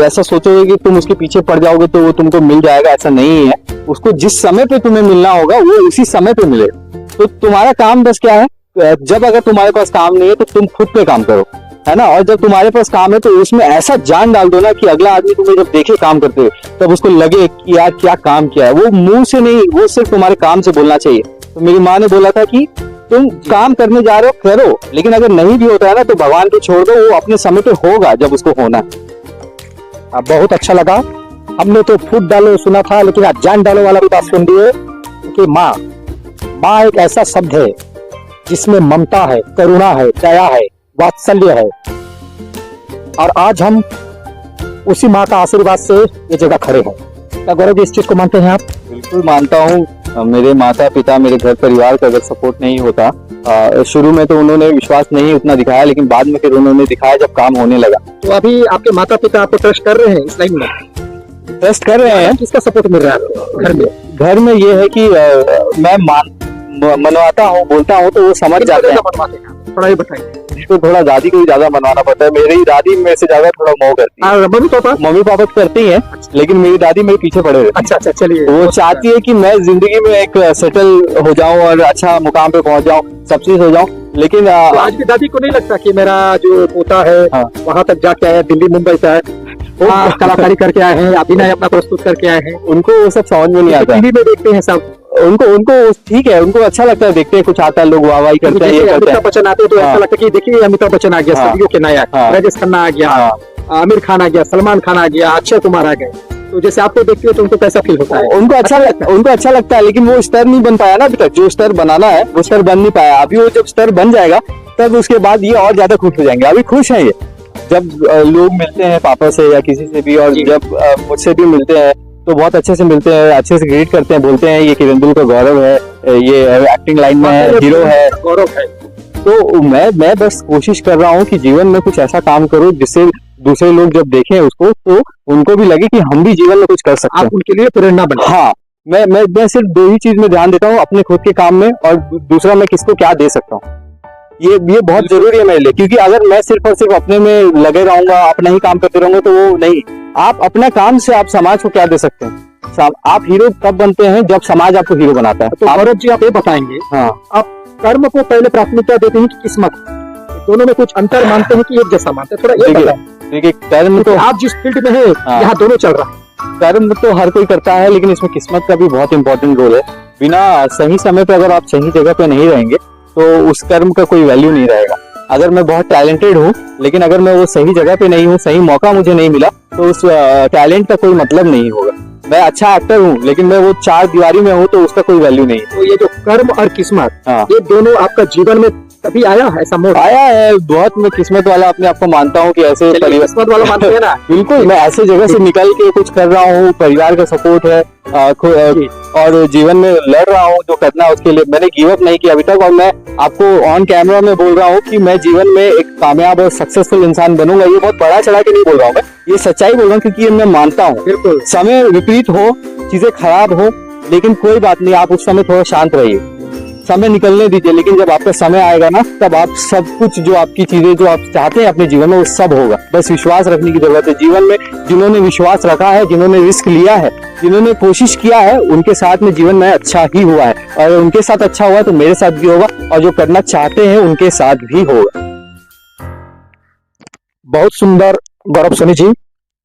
ऐसा सोचोगे कि तुम उसके पीछे पड़ जाओगे तो वो तुमको मिल जाएगा, ऐसा नहीं है। उसको जिस समय पे तुम्हें मिलना होगा वो उसी समय पे मिले। तो तुम्हारा काम बस क्या है, जब अगर तुम्हारे पास काम नहीं है तो तुम खुद पे काम करो, है ना। और जब तुम्हारे पास काम है तो उसमें ऐसा जान डाल दो ना कि अगला आदमी तुम्हें जब देखे काम करते हुए तब उसको लगे कि यार क्या काम किया है। वो मुंह से नहीं, वो सिर्फ तुम्हारे काम से बोलना चाहिए। तो मेरी माँ ने बोला था कि तुम काम करने जा रहे हो करो, लेकिन अगर नहीं भी होता है ना तो भगवान को छोड़ दो, वो अपने समय पे होगा जब उसको होना है। बहुत अच्छा लगा। हमने तो फूट डालो सुना था, लेकिन आज जान डालो वाला भी बात सुन रही है कि माँ एक ऐसा शब्द है जिसमें ममता है, करुणा है, दया है, वात्सल्य है। और आज हम उसी माँ का आशीर्वाद से ये जगह खड़े हैं। क्या गौरव जी इस चीज को मानते हैं आप? बिल्कुल मानता हूँ। मेरे माता पिता, मेरे घर परिवार का अगर सपोर्ट नहीं होता, शुरू में तो उन्होंने विश्वास नहीं उतना दिखाया, लेकिन बाद में फिर उन्होंने दिखाया जब काम होने लगा। तो अभी आपके माता पिता आपको ट्रस्ट कर रहे हैं इस लाइन में? ट्रस्ट कर रहे हैं। किसका सपोर्ट मिल रहा है घर में? घर में ये है कि मैं मनवाता हूँ, बोलता हूँ तो वो समझ जाते हैं। थोड़ा ये बताइए। तो थोड़ा दादी को भी ज्यादा मनवाना पड़ता है। मेरी दादी मेरे से ज्यादा थोड़ा मोह करती है। मम्मी पापा करती हैं, लेकिन मेरी दादी मेरे पीछे पड़े रहते हैं। अच्छा, चलिए। वो चाहती है कि मैं जिंदगी में एक सेटल हो जाऊं और अच्छा मुकाम पे पहुंच जाऊं, सब चीज हो जाऊं। लेकिन तो आज की दादी को नहीं लगता कि मेरा जो पोता है वहां तक जाके आया, दिल्ली मुंबई से आया, कलाकारी करके आए हैं, अभिनय अपना प्रस्तुत करके आए हैं? उनको वो सब समझ में नहीं आता। टीवी में देखते हैं सब, उनको ठीक है, उनको अच्छा लगता है, देखते हैं कुछ आता है, लोग वाहवाही करते हैं, ये करते हैं। अमिताभ बच्चन आते हैं तो ऐसा लगता है कि देखिए अमिताभ बच्चन आ गया, सदियों के नायक, राजेश खन्ना आ गया, आमिर खान आ गया, सलमान खान आ गया, अक्षय कुमार आ गए। तो जैसे आपको देखते हो तो उनको कैसा फील होता है? उनको अच्छा लगता है, लेकिन वो स्तर नहीं बन पाया ना अभी तक। जो स्तर बनाना है वो स्तर बन नहीं पाया। अभी वो जब स्तर बन जाएगा तब उसके बाद ये और ज्यादा खुश हो जाएंगे। अभी खुश है ये, जब लोग मिलते हैं पापा से या किसी से भी, और जब मुझसे भी मिलते हैं तो बहुत अच्छे से मिलते हैं, अच्छे से ग्रीट करते हैं, बोलते हैं ये किरंदुल का गौरव है, ये एक्टिंग लाइन में है, हीरो है, गौरव है। तो मैं बस कोशिश कर रहा हूँ कि जीवन में कुछ ऐसा काम करूँ जिससे दूसरे लोग जब देखें उसको तो उनको भी लगे कि हम भी जीवन में कुछ कर सकते हैं। आप उनके लिए प्रेरणा बने। हाँ, मैं सिर्फ दो ही चीज में ध्यान देता हूँ, अपने खुद के काम में, और दूसरा मैं किसको क्या दे सकता हूँ। ये बहुत जरूरी है मेरे लिए, क्योंकि अगर मैं सिर्फ और सिर्फ अपने में लगे रहूंगा, अपना ही काम करते रहूंगा तो वो नहीं। आप अपने काम से आप समाज को क्या दे सकते हैं? आप हीरो कब बनते हैं? जब समाज आपको हीरो बनाता है। तो गौरव जी आप ये बताएंगे, आप कर्म को पहले प्राथमिकता देते हैं कि किस्मत? दोनों में कुछ अंतर मानते हैं कि एक जैसा मानते हैं? थोड़ा ये बताएं। देखिए, कर्म तो आप जिस फील्ड में है यहाँ दोनों चल रहा है। कर्म तो हर कोई करता है, लेकिन इसमें किस्मत का भी बहुत इंपॉर्टेंट रोल है। बिना सही समय पे अगर आप सही जगह पे नहीं रहेंगे तो उस कर्म का कोई वैल्यू नहीं रहेगा। अगर मैं बहुत टैलेंटेड हूँ, लेकिन अगर मैं वो सही जगह पे नहीं हूँ, सही मौका मुझे नहीं मिला, तो उस टैलेंट का कोई मतलब नहीं होगा। मैं अच्छा एक्टर हूँ लेकिन मैं वो चार दीवारी में हूँ तो उसका कोई वैल्यू नहीं है। तो ये जो कर्म और किस्मत, हाँ। ये दोनों आपका जीवन में कभी आया है ऐसा मोड़? आया है, बहुत मैं किस्मत वाला अपने आप को मानता हूँ कि ऐसे परिवार किस्मत वाला मानते हैं ना? बिल्कुल, मैं ऐसे जगह से निकल के कुछ कर रहा हूँ, परिवार का सपोर्ट है और जीवन में लड़ रहा हूँ, जो करना है उसके लिए मैंने गिव अप नहीं किया अभी तक। और मैं आपको ऑन कैमरा में बोल रहा हूँ कि मैं जीवन में एक कामयाब और सक्सेसफुल इंसान बनूंगा। ये बहुत बड़ा चढ़ा के नहीं बोल रहा हूँ, मैं ये सच्चाई बोल रहा हूँ क्योंकि ये मैं मानता हूँ। बिल्कुल। समय विपरीत हो, चीजें खराब हो, लेकिन कोई बात नहीं, आप उस समय थोड़ा शांत रहिए, समय निकलने दीजिए। लेकिन जब आपका समय आएगा ना, तब आप सब कुछ जो आपकी चीजें जो आप चाहते हैं अपने जीवन में वो सब होगा। बस विश्वास रखने की जरूरत है। जीवन में जिन्होंने विश्वास रखा है, जिन्होंने रिस्क लिया है, जिन्होंने कोशिश किया है, उनके साथ में जीवन में अच्छा ही हुआ है। और उनके साथ अच्छा हुआ है तो मेरे साथ भी होगा, और जो करना चाहते हैं उनके साथ भी होगा। बहुत सुंदर गौरव सोनी जी,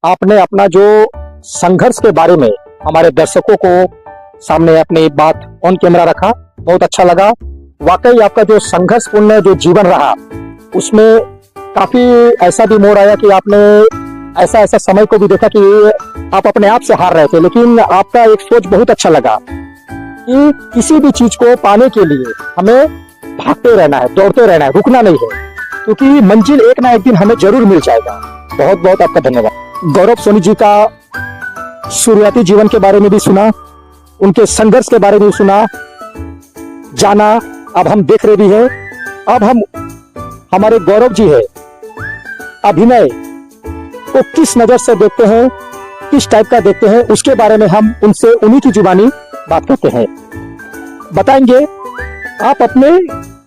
आपने अपना जो संघर्ष के बारे में हमारे दर्शकों को सामने अपनी बात ऑन कैमरा रखा, बहुत अच्छा लगा। वाकई आपका जो संघर्षपूर्ण जो जीवन रहा, उसमें काफी ऐसा भी मोड़ आया कि आपने ऐसा समय को भी देखा कि आप अपने आप से हार रहे थे, लेकिन आपका एक सोच बहुत अच्छा लगा कि किसी भी चीज को पाने के लिए हमें भागते रहना है, दौड़ते रहना है, रुकना नहीं है, क्योंकि मंजिल एक ना एक दिन हमें जरूर मिल जाएगा। बहुत बहुत आपका धन्यवाद। गौरव सोनी जी का शुरुआती जीवन के बारे में भी सुना, उनके संघर्ष के बारे में भी सुना, जाना, अब हम देख रहे भी हैं। अब हम हमारे गौरव जी है, अभिनय को किस नजर से देखते हैं, किस टाइप का देखते हैं, उसके बारे में हम उनसे उन्हीं की जुबानी बात करते हैं। बताएंगे आप अपने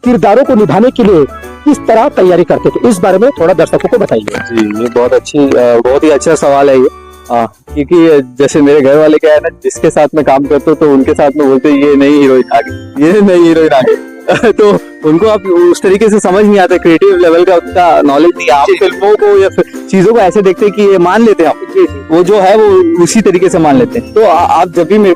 किरदारों को निभाने के लिए किस तरह तैयारी करते थे, इस बारे में थोड़ा दर्शकों को बताइए। जी, ये बहुत ही अच्छा सवाल है ये, क्योंकि जैसे मेरे घर वाले क्या है ना, जिसके साथ में काम करते हो तो उनके साथ में बोलते ये नई हीरोइन आ गई, ये नई हीरोइन आ गई। तो उनको आप उस तरीके से समझ नहीं आता, क्रिएटिव लेवल का उतना नॉलेज नहीं है। आप फिल्मों को या फिर चीजों को ऐसे देखते हैं कि ये मान लेते हैं आप, वो जो है वो उसी तरीके से मान लेते हैं। तो आप जब भी मेरे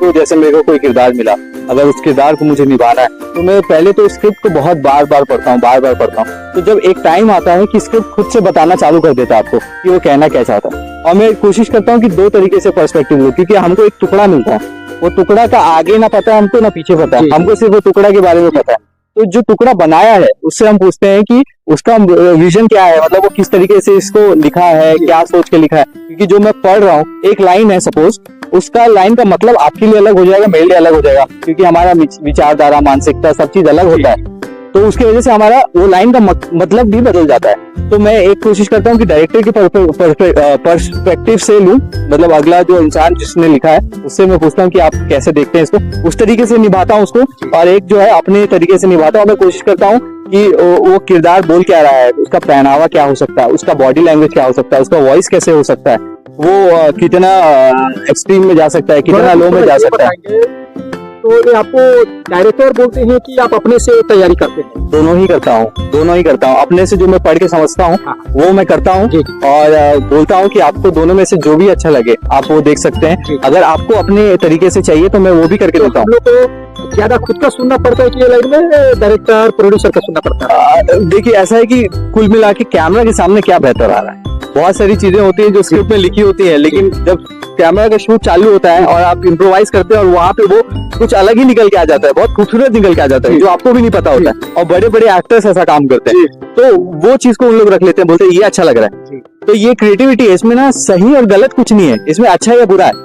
को कोई किरदार मिला, अगर उस किरदार को मुझे निभाना है तो मैं पहले तो स्क्रिप्ट को बहुत बार बार पढ़ता हूँ। तो जब एक टाइम आता है कि स्क्रिप्ट खुद से बताना चालू कर देता है आपको कि वो कहना क्या चाहता है, और मैं कोशिश करता हूँ कि दो तरीके से पर्सपेक्टिव लूं, क्योंकि हमको एक टुकड़ा मिलता है, वो टुकड़ा का आगे ना पता है हमको, ना पीछे पता है, हमको सिर्फ वो टुकड़ा के बारे में पता है। तो जो टुकड़ा बनाया है उससे हम पूछते हैं कि उसका विजन क्या है, मतलब वो किस तरीके से इसको लिखा है, क्या सोच के लिखा है। क्योंकि जो मैं पढ़ रहा हूँ, एक लाइन है सपोज, उसका लाइन का मतलब आपके लिए अलग हो जाएगा, मेरे लिए अलग हो जाएगा, क्योंकि हमारा विचारधारा, मानसिकता, सब चीज अलग होता है। तो उसकी वजह से हमारा वो लाइन का मतलब भी बदल जाता है। तो मैं एक कोशिश करता हूँ कि डायरेक्टर के पर्सपेक्टिव से लूं, मतलब अगला जो इंसान जिसने लिखा है उससे मैं पूछता हूँ कि आप कैसे देखते हैं इसको, उस तरीके से निभाता हूँ उसको, और एक जो है अपने तरीके से निभाता हूँ। मैं कोशिश करता हूँ कि वो किरदार बोल क्या रहा है, उसका पहनावा क्या हो सकता है, उसका बॉडी लैंग्वेज क्या हो सकता है, उसका वॉइस कैसे हो सकता है, वो कितना एक्सट्रीम में जा सकता है, कितना लो में जा सकता है। तो ये आपको डायरेक्टर बोलते हैं कि आप अपने से तैयारी करते हैं? दोनों ही करता हूँ। अपने से जो मैं पढ़ के समझता हूँ वो मैं करता हूँ, और बोलता हूँ कि आपको दोनों में से जो भी अच्छा लगे आप वो देख सकते हैं। अगर आपको अपने तरीके से चाहिए तो मैं वो भी करके देता हूँ। हम लोग को ज्यादा खुद का सुनना पड़ता है कि ये लाइन में डायरेक्टर प्रोड्यूसर का सुनना पड़ता है? देखिए, ऐसा है कि कुल मिला के कैमरा के सामने क्या बेहतर आ रहा है, बहुत सारी चीजें होती हैं जो स्क्रिप्ट में लिखी होती है, लेकिन जब कैमरा का शूट चालू होता है और आप इम्प्रोवाइज करते हैं और वहाँ पे वो कुछ अलग ही निकल के आ जाता है, बहुत खूबसूरत निकल के आ जाता है, जो आपको भी नहीं पता होता है। और बड़े बड़े एक्टर्स ऐसा काम करते हैं, तो वो चीज को उन लोग रख लेते हैं, बोलते हैं ये अच्छा लग रहा है। तो ये क्रिएटिविटी है, इसमें ना सही और गलत कुछ नहीं है, इसमें अच्छा या बुरा है,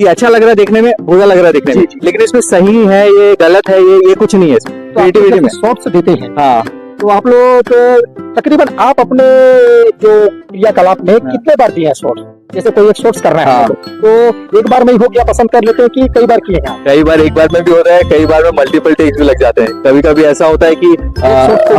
ये अच्छा लग रहा है देखने में, बुरा लग रहा है देखने में, लेकिन इसमें सही है, ये गलत है, ये कुछ नहीं है क्रिएटिविटी में। शॉर्ट्स देते हैं, हाँ, तो आप लोग तकरीबन आप अपने जो क्रियाकलाप में कितने बार दिए हैं शॉर्ट्स? जैसे कोई एक शॉर्ट्स करना है तो एक बार में ही हो गया, पसंद कर लेते हैं कि कई बार किए हैं? कई बार एक बार में भी होता है, कई बार में मल्टीपल टेक्स भी लग जाते हैं। कभी कभी ऐसा होता है कि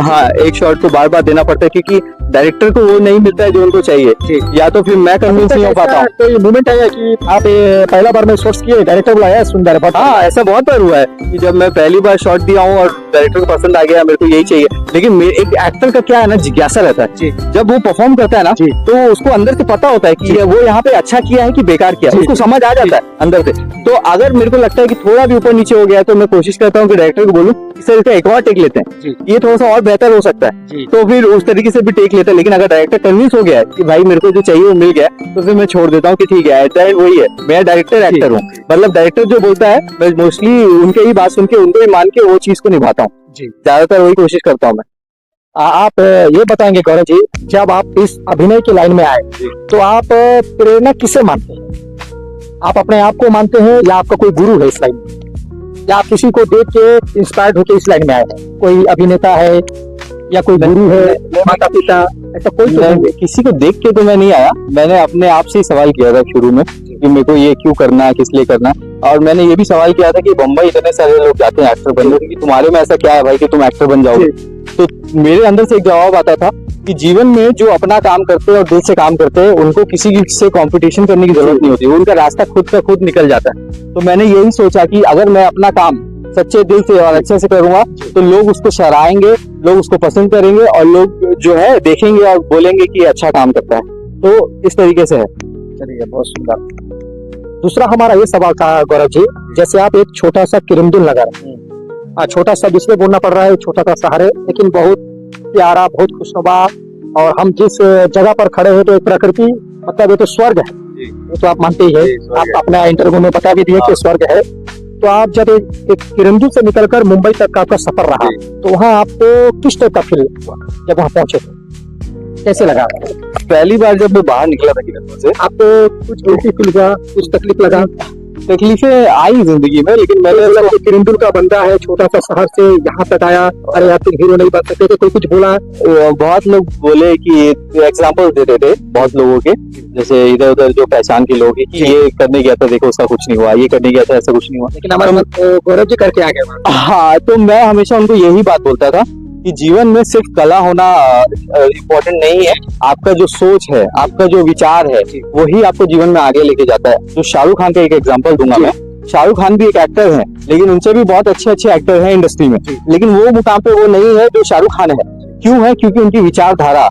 हाँ, एक शॉट को बार बार देना पड़ता है, क्योंकि डायरेक्टर को वो नहीं मिलता है जो उनको चाहिए, या तो फिर मैं कन्विंस नहीं हो पाता हूँ। कोई मोमेंट आया कि आप पहला बार में शॉट्स किए, डायरेक्टर बुलाया, सुंदर है? हाँ, ऐसा बहुत बार हुआ है कि जब मैं पहली बार शॉट दिया हूँ और डायरेक्टर को पसंद आ गया, मेरे को यही चाहिए। लेकिन एक एक्टर का क्या है ना, जिज्ञासा रहता है, जब वो परफॉर्म करता है ना, तो उसको अंदर से पता होता है कि वो वो यहाँ पे अच्छा किया है कि बेकार किया है, उसको समझ आ जाता है अंदर से। तो अगर मेरे को लगता है कि थोड़ा भी ऊपर नीचे हो गया तो मैं कोशिश करता हूँ कि डायरेक्टर को बोलूं कि सर इसका एक और टेक लेते हैं, ये थोड़ा सा और बेहतर हो सकता है, तो फिर उस तरीके से भी टेक लेते हैं। लेकिन अगर डायरेक्टर कन्विंस हो गया है कि भाई मेरे को जो चाहिए वो मिल गया, तो फिर मैं छोड़ देता हूँ कि ठीक है, एट द एंड वही है, मैं डायरेक्टर एक्टर हूँ, मतलब डायरेक्टर जो बोलता है मैं मोस्टली उनके ही बात सुन के उनको ही मान के वो चीज को निभाता हूँ, ज्यादातर वही कोशिश करता हूँ मैं। आप ये बताएंगे गौरव जी, जब आप इस अभिनय की लाइन में आए तो आप प्रेरणा किसे मानते हैं? आप अपने आप को मानते हैं या आपका कोई गुरु है इस लाइन में, या आप किसी को देख के इंस्पायर्ड होकर इस लाइन में आए हैं? कोई अभिनेता है या कोई गुरु है, माता पिता, ऐसा कोई तो नहीं? किसी को देख के तो मैं नहीं आया, मैंने अपने आप से ही सवाल किया था शुरू में कि मेरे को ये क्यों करना है, किस लिए करना है। और मैंने ये भी सवाल किया था कि बम्बई इतने सारे लोग जाते हैं एक्टर बनने, कि तुम्हारे में ऐसा क्या है भाई कि तुम एक्टर बन जाओगे? तो मेरे अंदर से एक जवाब आता था कि जीवन में जो अपना काम करते हैं और दिल से काम करते हैं उनको किसी से कंपटीशन करने की जरूरत नहीं होती, उनका रास्ता खुद का खुद निकल जाता है। तो मैंने यही सोचा कि अगर मैं अपना काम सच्चे दिल से और अच्छे से करूंगा तो लोग उसको सराहेंगे, लोग उसको पसंद करेंगे और लोग जो है देखेंगे और बोलेंगे कि अच्छा काम करता है। तो इस तरीके से है। चलिए, बहुत सुंदर। दूसरा हमारा ये सवाल था गौरव जी, जैसे आप एक छोटा सा किरंदुल नगर, छोटा सा इसलिए बोलना पड़ रहा है, छोटा सा शहर है लेकिन बहुत प्यारा, बहुत खुशनुमा, और हम जिस जगह पर खड़े हैं तो एक प्रकृति, मतलब ये तो स्वर्ग है, ये तो आप मानते ही है, आप अपना इंटरव्यू में बता भी दिए कि स्वर्ग है। तो आप जब एक किरंदुल से निकलकर मुंबई तक का आपका सफर रहा, तो वहाँ आपको किस टाइप का फील हुआ जब वहाँ पहुंचे थे? कैसे लगा? पहली बार जब मैं बाहर निकला था किरंदुल से, आपको कुछ गिल्टी फील हुआ, कुछ तकलीफ लगा? तकलीफें आई जिंदगी में, लेकिन मैंने मतलब किरंदुल का बंदा है, छोटा सा शहर से यहाँ तक आया, अरे यार तुम हीरो नहीं बन सकते थे, कोई कुछ बोला? बहुत लोग बोले कि एग्जाम्पल देते थे बहुत लोगों के, जैसे इधर उधर जो पहचान के लोग कि ये करने गया था देखो उसका कुछ नहीं हुआ, ये करने गया था ऐसा कुछ नहीं हुआ, लेकिन हमारा गौरव जी करके आ गया। हाँ, तो मैं हमेशा उनको यही बात बोलता था कि जीवन में सिर्फ कला होना इम्पोर्टेंट नहीं है, आपका जो सोच है, आपका जो विचार है, वही आपको जीवन में आगे लेके जाता है। तो शाहरुख खान का एक एग्जांपल दूंगा मैं। शाहरुख खान भी एक एक्टर है, लेकिन उनसे भी बहुत अच्छे अच्छे एक्टर हैं इंडस्ट्री में, लेकिन वो मुकाम पे वो नहीं है जो शाहरुख खान है। क्यों है? क्योंकि उनकी विचारधारा,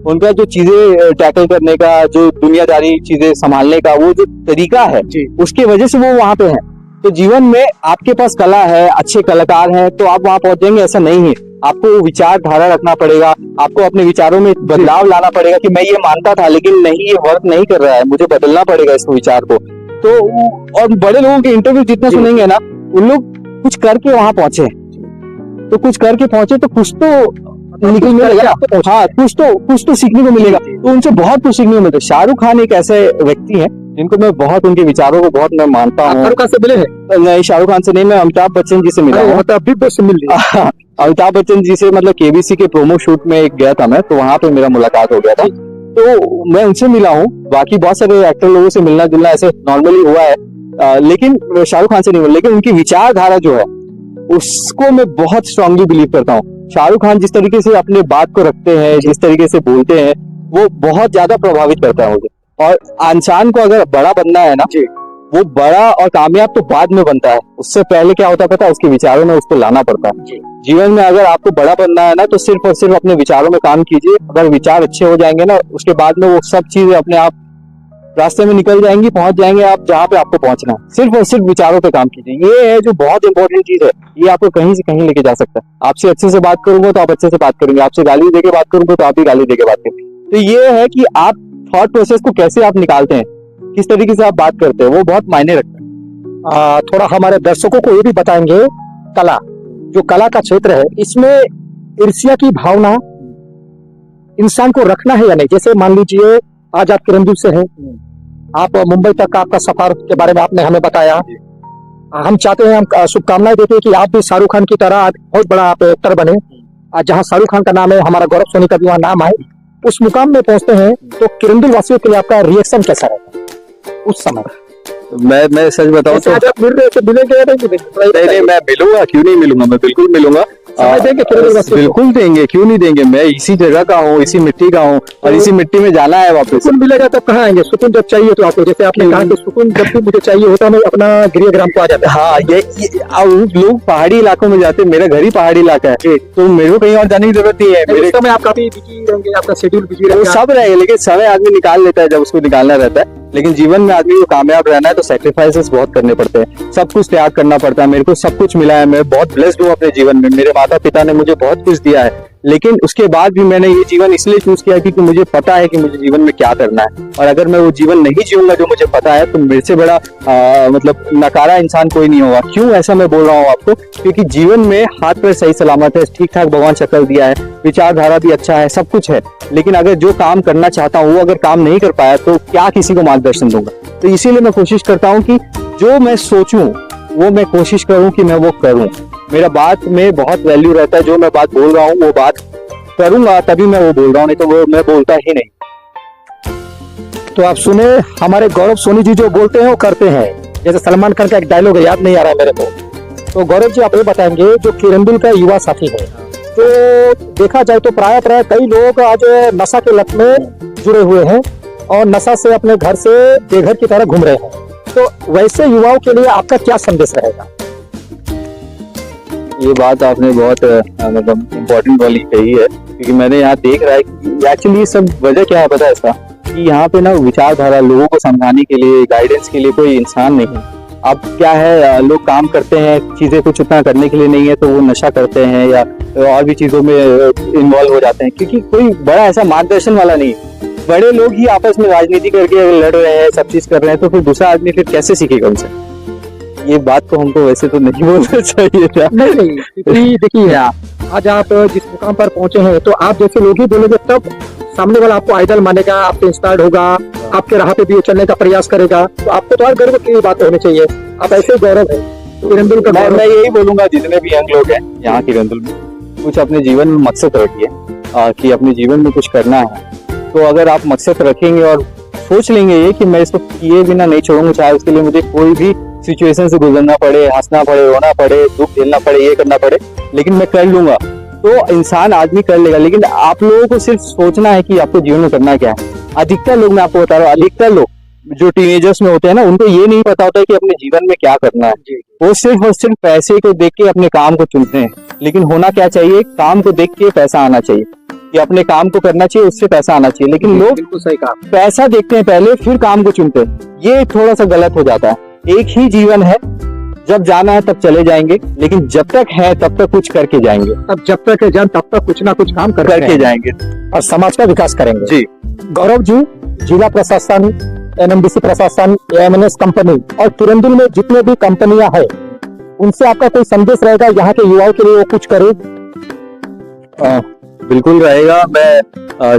उनका जो चीजें टैकल करने का, जो दुनियादारी चीजें संभालने का वो जो तरीका है, उसकी वजह से वो वहां पे है। तो जीवन में आपके पास कला है, अच्छे कलाकार हैं, तो आप वहां पहुंच जाएंगे, ऐसा नहीं है। आपको विचारधारा रखना पड़ेगा, आपको अपने विचारों में बदलाव लाना पड़ेगा कि मैं ये मानता था लेकिन नहीं, ये वर्क नहीं कर रहा है, मुझे बदलना पड़ेगा इस विचार को। तो और बड़े लोगों के इंटरव्यू जितना सुनेंगे ना, उन लोग कुछ करके वहां पहुंचे, तो कुछ करके पहुंचे तो कुछ तो निकल मिलेगा, हाँ कुछ तो सीखने को मिलेगा। तो उनसे बहुत कुछ सीखने को मिलता है। शाहरुख खान एक ऐसे व्यक्ति है जिनको मैं बहुत, उनके विचारों को बहुत मैं मानता हूँ। शाहरुख खान से मिले हैं? नहीं, शाहरुख खान से नहीं, मैं अमिताभ बच्चन जी से मिला हूँ। बिग बॉस से मिल लिया? अमिताभ बच्चन जी से मतलब केबीसी के प्रोमो शूट में गया था मैं, तो वहां पे मेरा मुलाकात हो गया था, तो मैं उनसे मिला हूँ। बाकी बहुत सारे एक्टर लोगों से मिलना जुलना ऐसे नॉर्मली हुआ है, लेकिन शाहरुख खान से नहीं मिला। लेकिन उनकी विचारधारा जो है उसको मैं बहुत स्ट्रांगली बिलीव करता हूँ। शाहरुख खान जिस तरीके से अपने बात को रखते हैं, जिस तरीके से बोलते हैं, वो बहुत ज्यादा प्रभावित करता है मुझे। और इंसान को अगर बड़ा बनना है ना, वो बड़ा और कामयाब तो बाद में बनता है, उससे पहले क्या होता पता है, उसके विचारों में उसको लाना पड़ता है। जीवन में अगर आपको बड़ा बनना है ना, तो सिर्फ और सिर्फ अपने विचारों में काम कीजिए। अगर विचार अच्छे हो जाएंगे ना, उसके बाद में वो सब चीजें अपने आप रास्ते में निकल जाएंगी, पहुंच जाएंगे आप जहाँ पे आपको पहुंचना है। सिर्फ और सिर्फ विचारों पे काम कीजिए, ये है जो बहुत इंपॉर्टेंट चीज है। ये आपको कहीं से कहीं लेके जा सकता है। आपसे अच्छे से बात करूंगा तो आप अच्छे से बात करेंगे, आपसे गाली देके बात करूंगा तो आप भी गाली देके बात करेंगे। तो ये है कि आप थॉट प्रोसेस को कैसे आप निकालते हैं, किस तरीके से आप बात करते हैं, वो बहुत मायने रखता है। थोड़ा हमारे दर्शकों को ये भी बताएंगे, कला, जो कला का क्षेत्र है, इसमें ईर्ष्या की भावना इंसान को रखना है या नहीं? जैसे मान लीजिए आज आप किरंदुल से हैं, आप मुंबई तक का आपका सफर के बारे में आपने हमें बताया। हम चाहते हैं, हम शुभकामनाएं देते हैं कि आप भी शाहरुख खान की तरह बहुत बड़ा आप एक्टर बने। जहां शाहरुख खान का नाम है, हमारा गौरव सोनी का भी वहां नाम है, उस मुकाम में पहुंचते हैं, तो किरंदुल वासियों के लिए आपका रिएक्शन कैसा रहता है उस समय? मैं सच बताऊं तो मिल रहे तो मिलेंगे या नहीं? नहीं, मैं मिलूंगा, क्यों नहीं मिलूंगा, मैं बिल्कुल मिलूंगा। समय देंगे किरंदुल वासियों को? बिल्कुल देंगे, क्यों नहीं देंगे। मैं इसी जगह का हूँ, इसी मिट्टी का हूँ और इसी मिट्टी में जाना है वापस। सुकून मिलेगा तब कहाँ आएंगे? सुकून जब चाहिए तो आपको, जैसे आपने कहा कि सुकून जब भी मुझे चाहिए होता मैं अपना गृह ग्राम को आ जाता है। हाँ, ये अब लोग पहाड़ी इलाकों में जाते हैं, मेरा घर ही पहाड़ी इलाका है, तो मेरे को कहीं और जाने की जरूरत नहीं है। मेरे मेरे समय आप काफी बिजी रहेंगे, आपका शेड्यूल बिजी वो रहेगा। सब रहेगा, लेकिन समय आदमी निकाल लेता है जब उसको निकालना रहता है। लेकिन जीवन में आदमी को कामयाब रहना है तो सैक्रिफाइसेस बहुत करने पड़ते हैं, सब कुछ त्याग करना पड़ता है। मेरे को सब कुछ मिला है, मैं बहुत ब्लेस्ड हूँ अपने जीवन में, मेरे माता पिता ने मुझे बहुत कुछ दिया है, लेकिन उसके बाद भी मैंने ये जीवन इसलिए चूज किया क्योंकि मुझे पता है कि मुझे जीवन में क्या करना है। और अगर मैं वो जीवन नहीं जीऊंगा जो मुझे पता है तो मेरे से बड़ा मतलब नकारा इंसान कोई नहीं होगा। क्यों ऐसा मैं बोल रहा हूँ आपको? क्योंकि जीवन में हाथ पैर सही सलामत है, ठीक ठाक भगवान शक्ल दिया है, विचारधारा भी अच्छा है, सब कुछ है, लेकिन अगर जो काम करना चाहता हूँ वो अगर काम नहीं कर पाया तो क्या किसी को मार्गदर्शन दूंगा? तो इसीलिए मैं कोशिश करता हूँ कि जो मैं सोचूं वो मैं कोशिश करूं कि मैं वो करूं। मेरा बात में बहुत वैल्यू रहता है, जो मैं बात बोल रहा हूँ वो बात करूंगा तभी मैं वो बोल रहा हूँ, नहीं तो वो मैं बोलता ही नहीं। तो आप सुने, हमारे गौरव सोनी जी जो बोलते हैं वो करते हैं। जैसे सलमान खान का एक डायलॉग है, याद नहीं आ रहा है मेरे को। तो गौरव जी आप ये बताएंगे, जो किरंदुल का युवा साथी है, तो देखा जाए तो प्राय कई लोग आज नशा के लत में जुड़े हुए हैं और नशा से अपने घर से बेघर की तरह घूम रहे हैं। तो वैसे युवाओं के लिए आपका क्या संदेश रहेगा? ये बात आपने बहुत मतलब इम्पोर्टेंट वाली कही है, क्योंकि मैंने यहाँ देख रहा है कि एक्चुअली सब वजह क्या है पता है इसका, कि यहाँ पे ना विचारधारा लोगों को समझाने के लिए, गाइडेंस के लिए कोई इंसान नहीं है। अब क्या है, लोग काम करते हैं, चीजें कुछ उतना करने के लिए नहीं है तो वो नशा करते हैं या और भी चीजों में इन्वॉल्व हो जाते हैं, क्योंकि कोई बड़ा ऐसा मार्गदर्शन वाला नहीं है। बड़े लोग ही आपस में राजनीति करके लड़ रहे हैं, सब चीज कर रहे हैं, तो फिर दूसरा आदमी फिर कैसे सीखेगा उनसे? ये बात को हमको वैसे तो नहीं बोलना चाहिए था। नहीं, क्योंकि देखिए आज आप जिस मुकाम पर पहुंचे हैं तो आप जैसे लोग ही बोलोगे तब सामने वाला आपको आइडल मानेगा, आपसे इंस्पायर्ड होगा, आपके राह पे भी वो चलने का प्रयास करेगा। तो आपको तो और गर्व की बात होनी चाहिए, आप ऐसे गौरव है किरंदुल का। मैं यही बोलूंगा जितने भी यंग लोग हैं यहाँ किरंदुल में, कुछ अपने जीवन में मकसद रखिए कि अपने जीवन में कुछ करना है। तो अगर आप मकसद रखेंगे और सोच लेंगे ये कि मैं इसको किए बिना नहीं छोड़ूंगा, चाहे उसके लिए मुझे कोई भी सिचुएशन से गुजरना पड़े, हंसना पड़े, रोना पड़े, दुख झेलना पड़े, ये करना पड़े, लेकिन मैं कर लूंगा, तो इंसान आदमी कर लेगा। लेकिन आप लोगों को सिर्फ सोचना है कि आपको जीवन में करना क्या है। अधिकतर लोग, मैं आपको बता रहा हूँ, अधिकतर लोग जो टीनेजर्स में होते हैं ना, उनको ये नहीं पता होता है कि अपने जीवन में क्या करना है। वो सिर्फ और सिर्फ पैसे को देख के अपने काम को चुनते हैं। लेकिन होना क्या चाहिए, काम को देख के पैसा आना चाहिए, कि अपने काम को करना चाहिए, उससे पैसा आना चाहिए। लेकिन लोग बिल्कुल सही कहा, पैसा देखते हैं पहले, फिर काम को चुनते हैं। ये थोड़ा सा गलत हो जाता है। एक ही जीवन है, जब जाना है तब चले जाएंगे, लेकिन जब तक है तब तक कुछ करके जाएंगे। तब जब तक है जान तब तक कुछ ना कुछ काम करके जाएंगे और समाज का विकास करेंगे। जी गौरव जी, जिला प्रशासन, एनएमडीसी प्रशासन, एएमएनएस कंपनी और किरंदुल में जितने भी कंपनियां हैं, उनसे आपका कोई संदेश रहेगा यहाँ के युवाओं के लिए वो कुछ करे? बिल्कुल रहेगा। मैं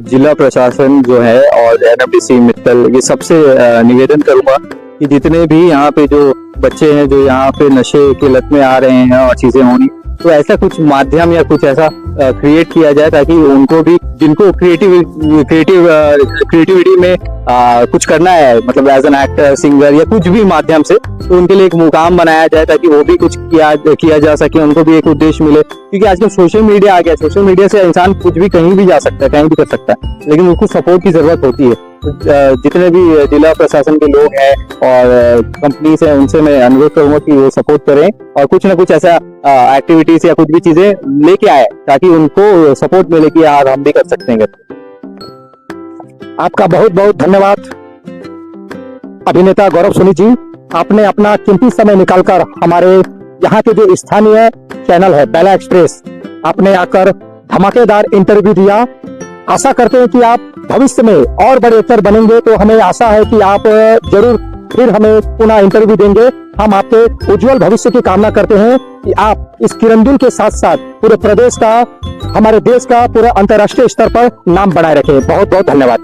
जिला प्रशासन जो है और एनएमडीसी मित्तल, ये सबसे निवेदन करूंगा कि जितने भी यहाँ पे जो बच्चे हैं जो यहाँ पे नशे के लत में आ रहे हैं और चीजें होनी, तो ऐसा कुछ माध्यम या कुछ ऐसा क्रिएट किया जाए ताकि उनको भी, जिनको क्रिएटिविटी में कुछ करना है, मतलब एज एन एक्टर, सिंगर या कुछ भी माध्यम से, तो उनके लिए एक मुकाम बनाया जाए ताकि वो भी कुछ किया जा सके, उनको भी एक उद्देश्य मिले। क्योंकि आजकल सोशल मीडिया आ गया, सोशल मीडिया से इंसान कुछ भी कहीं भी जा सकता है, कहीं भी कर सकता है, लेकिन उसको सपोर्ट की जरूरत होती है। जितने भी जिला प्रशासन के लोग हैं और कंपनी से, उनसे मैं अनुरोध करूंगा कि वो सपोर्ट करें और कुछ ना कुछ ऐसा एक्टिविटीज या कुछ भी चीजें लेके आए ताकि उनको सपोर्ट मिले कि यार हम भी कर सकते हैं। आपका बहुत बहुत धन्यवाद अभिनेता गौरव सोनी जी, आपने अपना कीमती समय निकालकर हमारे यहाँ के जो स्थानीय चैनल है बेला एक्सप्रेस, आपने आकर धमाकेदार इंटरव्यू दिया। आशा करते हैं कि आप भविष्य में और बड़े एक्टर बनेंगे, तो हमें आशा है कि आप जरूर फिर हमें पुनः इंटरव्यू देंगे। हम आपके उज्जवल भविष्य की कामना करते हैं कि आप इस किरंदुल के साथ साथ पूरे प्रदेश का, हमारे देश का, पूरे अंतर्राष्ट्रीय स्तर पर नाम बनाए रखें। बहुत बहुत धन्यवाद।